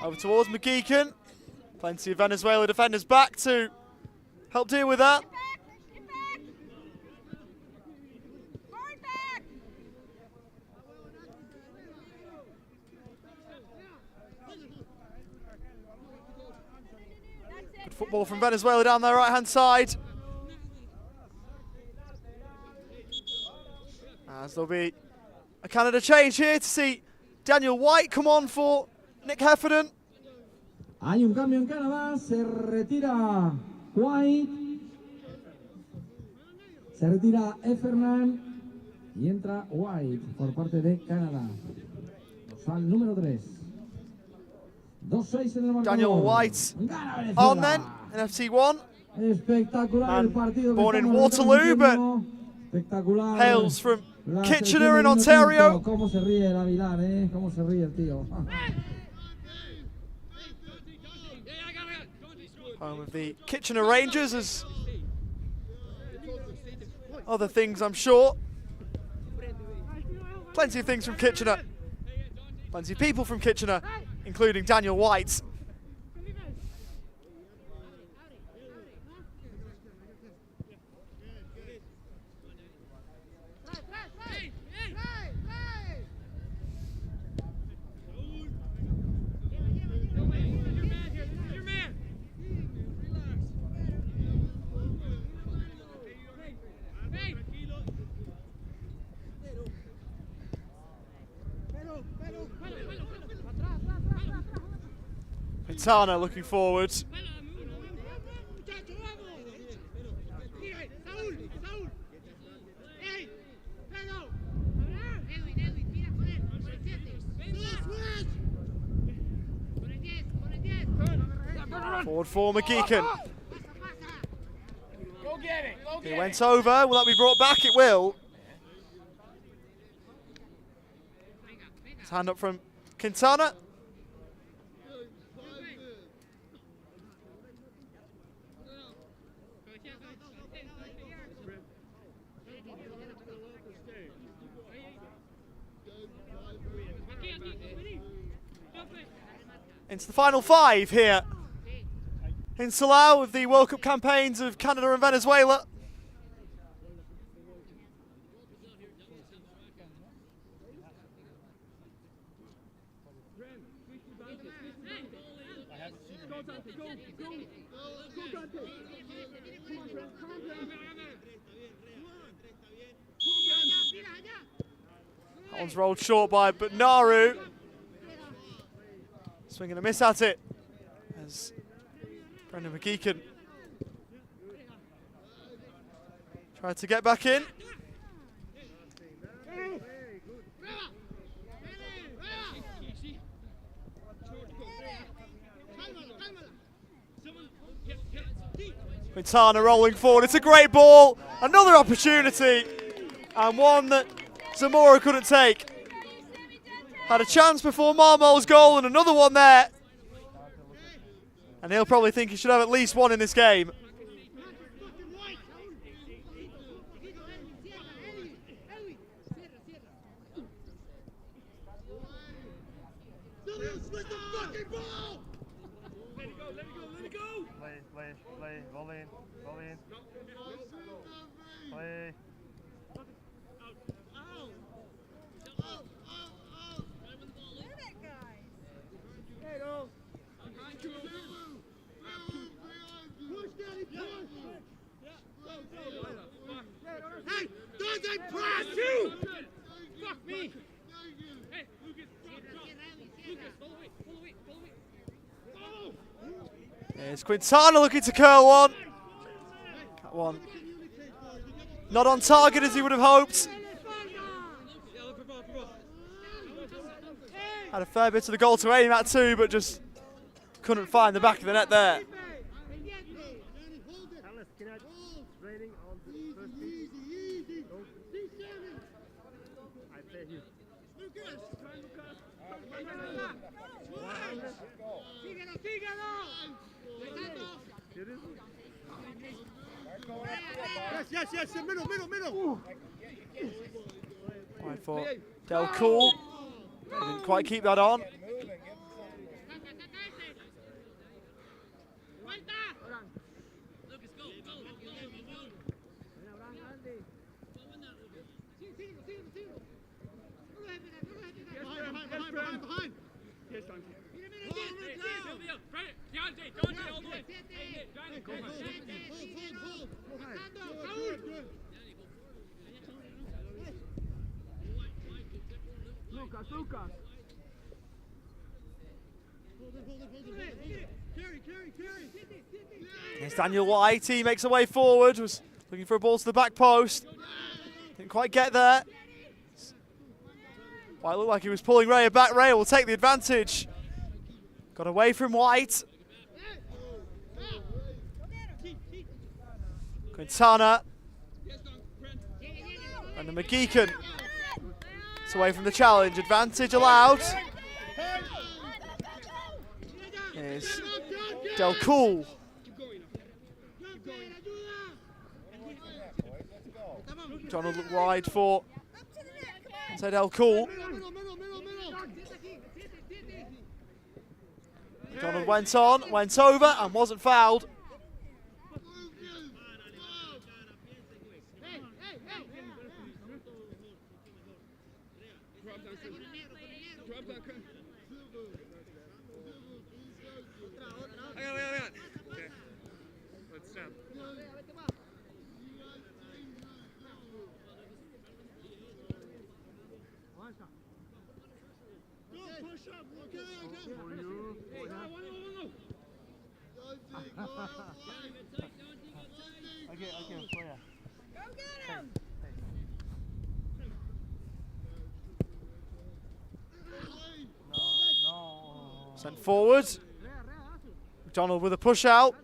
over towards McGeechan. Plenty of Venezuela defenders back to help deal with that. Good football from Venezuela down their right-hand side. As there'll be a Canada change here to see Daniel White come on for Nick Heffernan. Hay un cambio en Canadá, se retira White, se retira Heffernan y entra White por parte de Canadá. Al número 3. 2-6 en el marcador. Daniel White on then in FC1. Espectacular el partido. Born in Waterloo, but hails from Kitchener in Ontario. Cómo se ríe el Avilán, cómo se ríe el tío. Home of the Kitchener Rangers, as other things I'm sure. Plenty of things from Kitchener. Plenty of people from Kitchener, including Daniel White. Quintana looking forward. Forward for McGeechan. Go get it. Go He get went it. over. Will that be brought back? It will. His hand up from Quintana. Into the final five here in Salou of the World Cup campaigns of Canada and Venezuela. That one's rolled short by Naru. Swing and a miss at it as Brendan McGeechan tried to get back in. Quintana rolling forward. It's a great ball. Another opportunity, and one that Zamora couldn't take. Had a chance before Marmol's goal and another one there. And he'll probably think he should have at least one in this game. Play, roll in. Play. Hey, doesn't press you! Fuck me. Hey, Lucas, follow me. Here's Quintana looking to curl one. That one not on target as he would have hoped. Had a fair bit of the goal to aim at too, but just couldn't find the back of the net there. Yes, middle. Wide for Del Cool. Didn't quite keep that on. Behind. Yes, Lucas. Carry. Here's Daniel White. He makes a way forward. Was looking for a ball to the back post. Didn't quite get there. White looked like he was pulling Ray back. Ray will take the advantage. Got away from White. Quintana. And the McGeechan. It's away from the challenge. Advantage allowed. Here's Del Cool. Donald looked wide for Del Cool. Donald went on, went over and wasn't fouled. Sent forward. McDonald with a push out.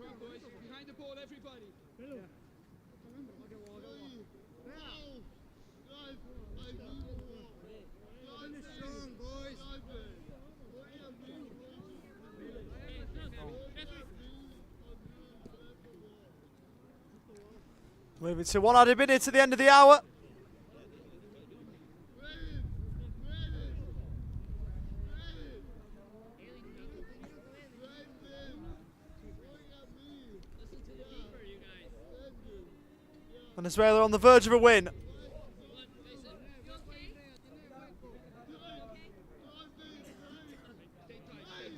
Moving to 1 added minute at the end of the hour. Venezuela on the verge of a win.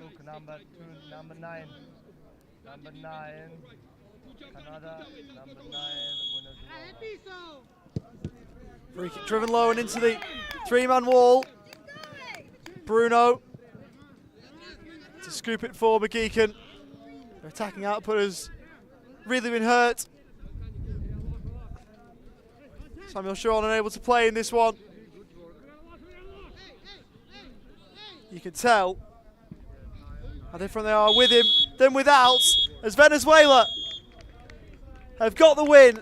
Look, number 2, number 9. Number 9. Canada, number 9. Venezuela. Free kick driven low and into the 3-man wall. Bruno to scoop it for McGeechan. Their attacking output has really been hurt. Samuel Shaw unable to play in this one. You can tell how different they are with him than without, as Venezuela have got the win.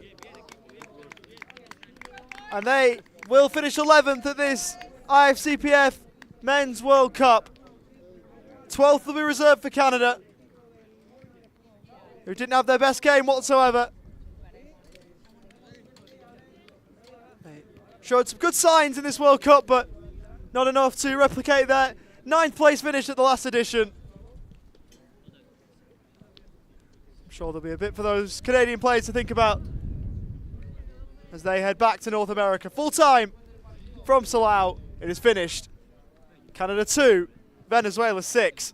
And they will finish 11th at this IFCPF Men's World Cup. 12th will be reserved for Canada, who didn't have their best game whatsoever. They showed some good signs in this World Cup, but not enough to replicate their 9th place finish at the last edition. I'm sure there'll be a bit for those Canadian players to think about as they head back to North America. Full time from Salou. It is finished. Canada 2, Venezuela 6.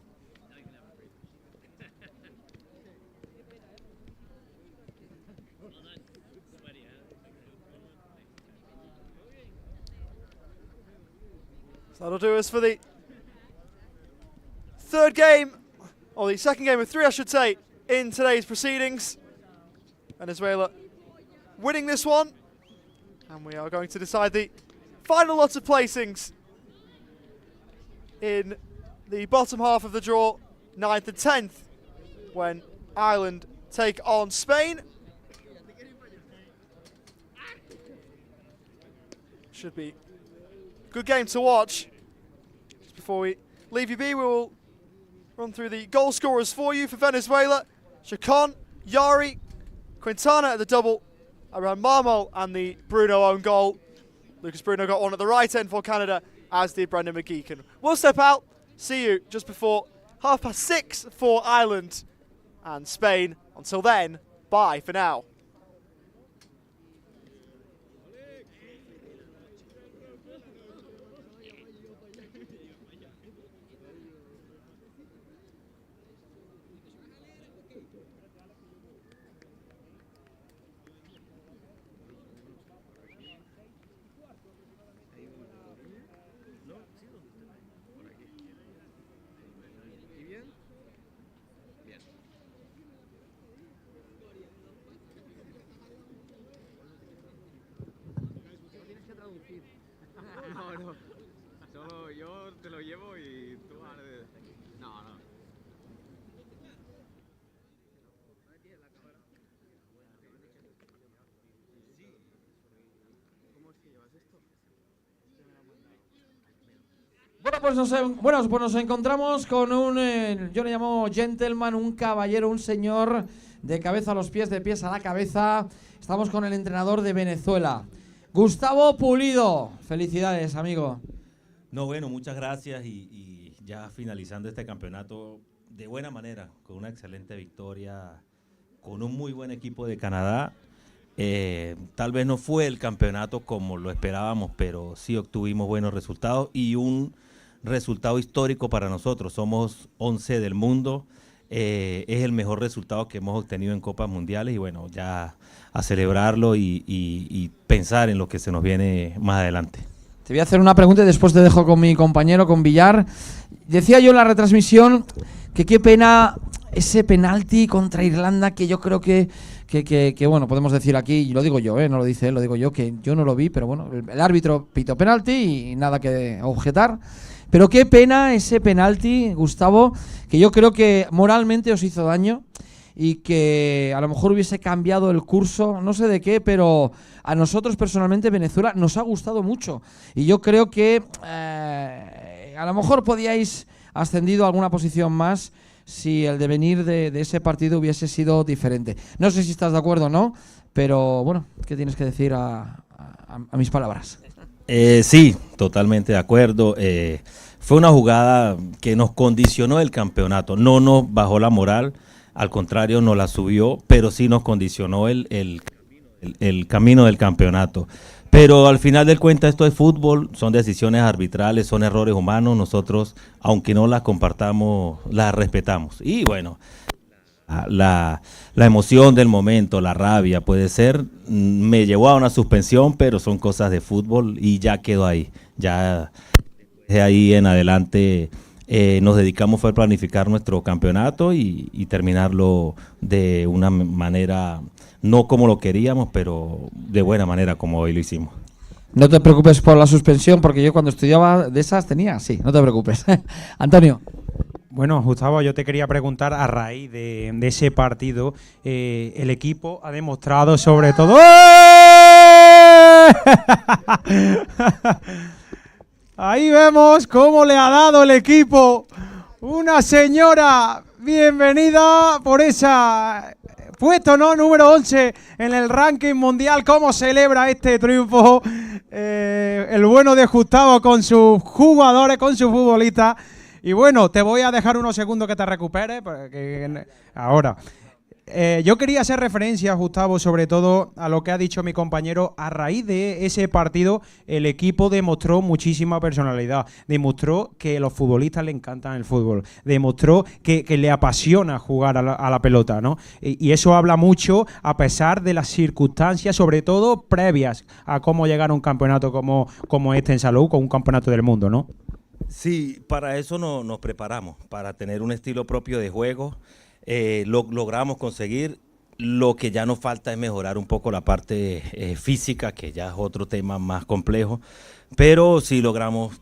So that'll do us for the third game, or the second game of 3, I should say, in today's proceedings. Venezuela winning this one, and we are going to decide the final lot of placings in the bottom half of the draw, 9th and 10th, when Ireland take on Spain. Should be a good game to watch. Just before we leave you be, we will run through the goal scorers for you for Venezuela. Chacon, Yari, Quintana at the double, around Marmol and the Bruno own goal. Lucas Bruno got one at the right end for Canada, as did Brendan McGeechan. We'll step out, see you just before 6:30 for Ireland and Spain. Until then, bye for now. No, no. Solo yo te lo llevo y tú haces... No, no. Sí. ¿Cómo es que llevas esto? Bueno, pues nos encontramos con un, yo le llamo gentleman, un caballero, un señor de cabeza a los pies, de pies a la cabeza. Estamos con el entrenador de Venezuela, Gustavo Pulido. Felicidades, amigo. No, bueno, muchas gracias y ya finalizando este campeonato de buena manera, con una excelente victoria, con un muy buen equipo de Canadá. Tal vez no fue el campeonato como lo esperábamos, pero sí obtuvimos buenos resultados y un resultado histórico para nosotros. Somos 11 del mundo, es el mejor resultado que hemos obtenido en Copas Mundiales y bueno, ya a celebrarlo y pensar en lo que se nos viene más adelante. Te voy a hacer una pregunta y después te dejo con mi compañero, con Villar. Decía yo en la retransmisión que qué pena ese penalti contra Irlanda, que yo creo que bueno, podemos decir aquí, y lo digo yo, no lo dice él, lo digo yo, que yo no lo vi, pero bueno, el árbitro pitó penalti y nada que objetar. Pero qué pena ese penalti, Gustavo, que yo creo que moralmente os hizo daño y que a lo mejor hubiese cambiado el curso, no sé de qué, pero a nosotros personalmente Venezuela nos ha gustado mucho. Y yo creo que a lo mejor podíais ascendido a alguna posición más si el devenir de ese partido hubiese sido diferente. No sé si estás de acuerdo o no, pero bueno, ¿qué tienes que decir a mis palabras? Sí, totalmente de acuerdo. Fue una jugada que nos condicionó el campeonato, no nos bajó la moral, al contrario nos la subió, pero sí nos condicionó el camino del campeonato. Pero al final del cuenta esto es fútbol, son decisiones arbitrales, son errores humanos, nosotros aunque no las compartamos, las respetamos. Y bueno, la emoción del momento, la rabia puede ser, me llevó a una suspensión, pero son cosas de fútbol y ya quedó ahí. Ya de ahí en adelante nos dedicamos a planificar nuestro campeonato y terminarlo de una manera, no como lo queríamos, pero de buena manera como hoy lo hicimos. No te preocupes por la suspensión, porque yo cuando estudiaba de esas tenía, sí, no te preocupes. Antonio. Bueno, Gustavo, yo te quería preguntar a raíz de ese partido, el equipo ha demostrado sobre todo... Ahí vemos cómo le ha dado el equipo una señora. Bienvenida por esa puesto, ¿no? Número 11 en el ranking mundial. ¿Cómo celebra este triunfo el bueno de Gustavo con sus jugadores, con sus futbolistas? Y bueno, te voy a dejar unos segundos que te recuperes. Ahora, yo quería hacer referencia, Gustavo, sobre todo a lo que ha dicho mi compañero. A raíz de ese partido, el equipo demostró muchísima personalidad. Demostró que a los futbolistas le encantan el fútbol. Demostró que le apasiona jugar a la pelota, ¿no? Y eso habla mucho a pesar de las circunstancias, sobre todo previas a cómo llegar a un campeonato como este en Salou, con un campeonato del mundo, ¿no? Sí, para eso nos preparamos, para tener un estilo propio de juego. Lo logramos conseguir. Lo que ya nos falta es mejorar un poco la parte física, que ya es otro tema más complejo, pero sí logramos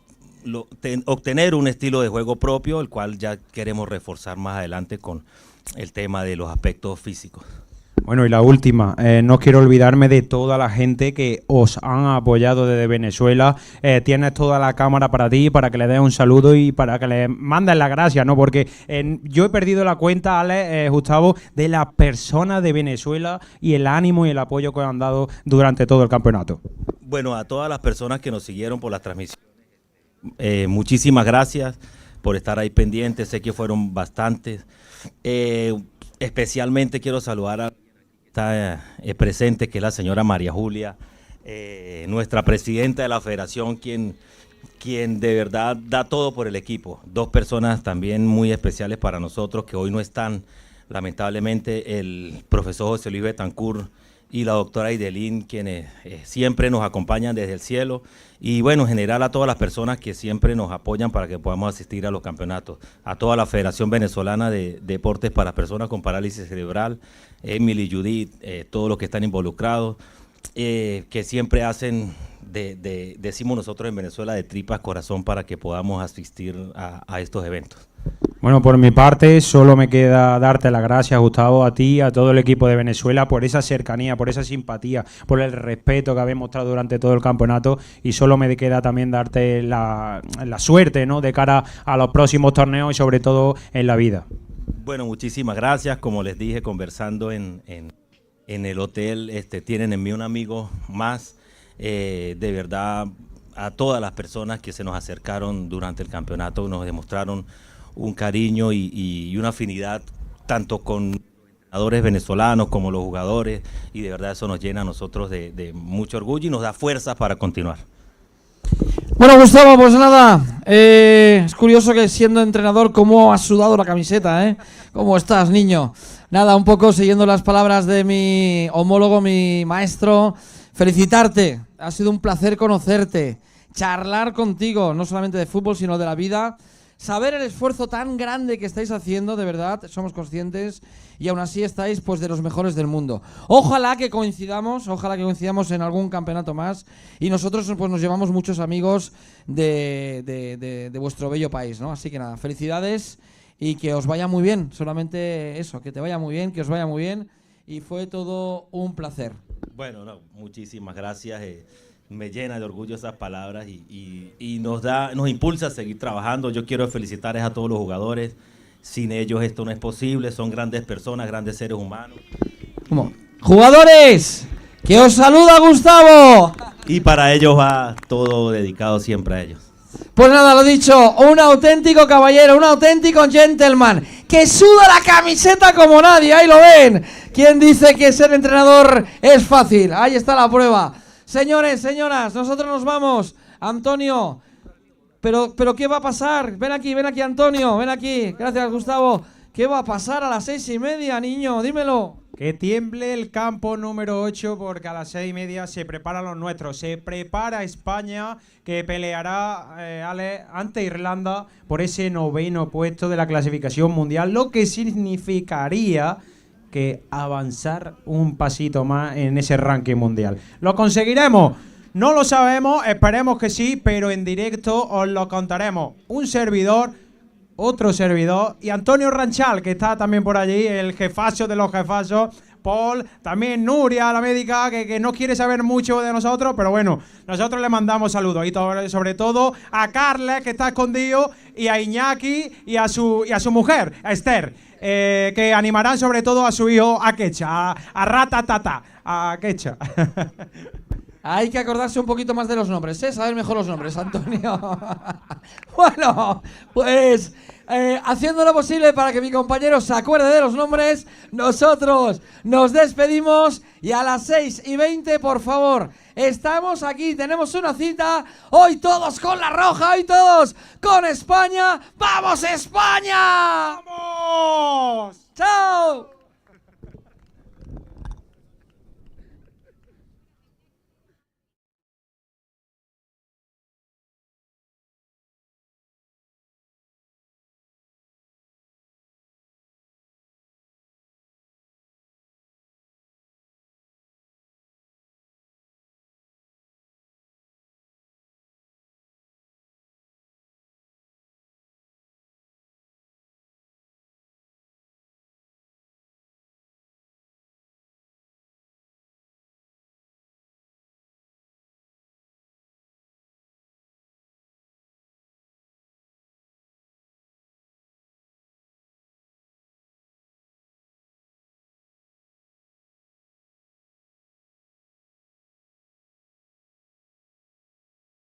obtener un estilo de juego propio, el cual ya queremos reforzar más adelante con el tema de los aspectos físicos. Bueno, y la última, no quiero olvidarme de toda la gente que os han apoyado desde Venezuela. Tienes toda la cámara para ti, para que le des un saludo y para que le mandes las gracias, ¿no? Porque yo he perdido la cuenta, Alex, Gustavo, de las personas de Venezuela y el ánimo y el apoyo que han dado durante todo el campeonato. Bueno, a todas las personas que nos siguieron por la transmisión, muchísimas gracias por estar ahí pendientes, sé que fueron bastantes. Especialmente quiero saludar a está presente, que es la señora María Julia, nuestra presidenta de la federación, quien de verdad da todo por el equipo. Dos personas también muy especiales para nosotros que hoy no están, lamentablemente, el profesor José Luis Betancourt y la doctora Idelín, quienes siempre nos acompañan desde el cielo, y bueno, en general a todas las personas que siempre nos apoyan para que podamos asistir a los campeonatos, a toda la Federación Venezolana de Deportes para Personas con Parálisis Cerebral, Emily, Judith, todos los que están involucrados, que siempre hacen, decimos nosotros en Venezuela, de tripas corazón para que podamos asistir a estos eventos. Bueno, por mi parte, solo me queda darte las gracias, Gustavo, a ti, a todo el equipo de Venezuela, por esa cercanía, por esa simpatía, por el respeto que habéis mostrado durante todo el campeonato, y solo me queda también darte la suerte, ¿no?, de cara a los próximos torneos y sobre todo en la vida. Bueno, muchísimas gracias. Como les dije, conversando en el hotel, tienen en mí un amigo más. De verdad, a todas las personas que se nos acercaron durante el campeonato, nos demostraron un cariño y una afinidad tanto con los entrenadores venezolanos como los jugadores, y de verdad eso nos llena a nosotros de mucho orgullo y nos da fuerzas para continuar. Bueno, Gustavo, pues nada, es curioso que siendo entrenador, cómo has sudado la camiseta, ¿eh? ¿Cómo estás, niño? Nada, un poco siguiendo las palabras de mi homólogo, mi maestro, felicitarte, ha sido un placer conocerte, charlar contigo, no solamente de fútbol, sino de la vida, saber el esfuerzo tan grande que estáis haciendo, de verdad, somos conscientes, y aún así estáis pues de los mejores del mundo. Ojalá que coincidamos en algún campeonato más, y nosotros pues nos llevamos muchos amigos de vuestro bello país, ¿no? Así que nada, felicidades y que os vaya muy bien, solamente eso, que te vaya muy bien, que os vaya muy bien, y fue todo un placer. Bueno, no, muchísimas gracias. Me llena de orgullo esas palabras y nos impulsa a seguir trabajando. Yo quiero felicitar a todos los jugadores. Sin ellos esto no es posible. Son grandes personas, grandes seres humanos. ¿Cómo? ¡Jugadores! ¡Que os saluda Gustavo! Y para ellos va todo dedicado siempre a ellos. Pues nada, lo dicho, un auténtico caballero, un auténtico gentleman, que suda la camiseta como nadie, ahí lo ven. ¿Quién dice que ser entrenador es fácil? Ahí está la prueba. Señores, señoras, nosotros nos vamos. Antonio, pero ¿qué va a pasar? Ven aquí, Antonio, ven aquí. Gracias, Gustavo. ¿Qué va a pasar a las 6:30, niño? Dímelo. Que tiemble el campo número 8 porque a las 6:30 se preparan los nuestros. Se prepara España, que peleará ante Irlanda por ese 9º puesto de la clasificación mundial, lo que significaría que avanzar un pasito más en ese ranking mundial. ¿Lo conseguiremos? No lo sabemos, esperemos que sí, pero en directo os lo contaremos. Un servidor, otro servidor y Antonio Ranchal, que está también por allí, el jefazo de los jefazos. Paul, también Nuria, la médica, que no quiere saber mucho de nosotros, pero bueno, nosotros le mandamos saludos. Y sobre todo a Carles, que está escondido, y a Iñaki y a su mujer, a Esther, que animarán sobre todo a su hijo, a Quecha, a Ratatata, a Quecha. Hay que acordarse un poquito más de los nombres, ¿eh? Saber mejor los nombres, Antonio. Bueno, pues haciendo lo posible para que mi compañero se acuerde de los nombres, nosotros nos despedimos y a las 6:20, por favor, estamos aquí, tenemos una cita, hoy todos con la roja, hoy todos con España. ¡Vamos, España! ¡Vamos! ¡Chao!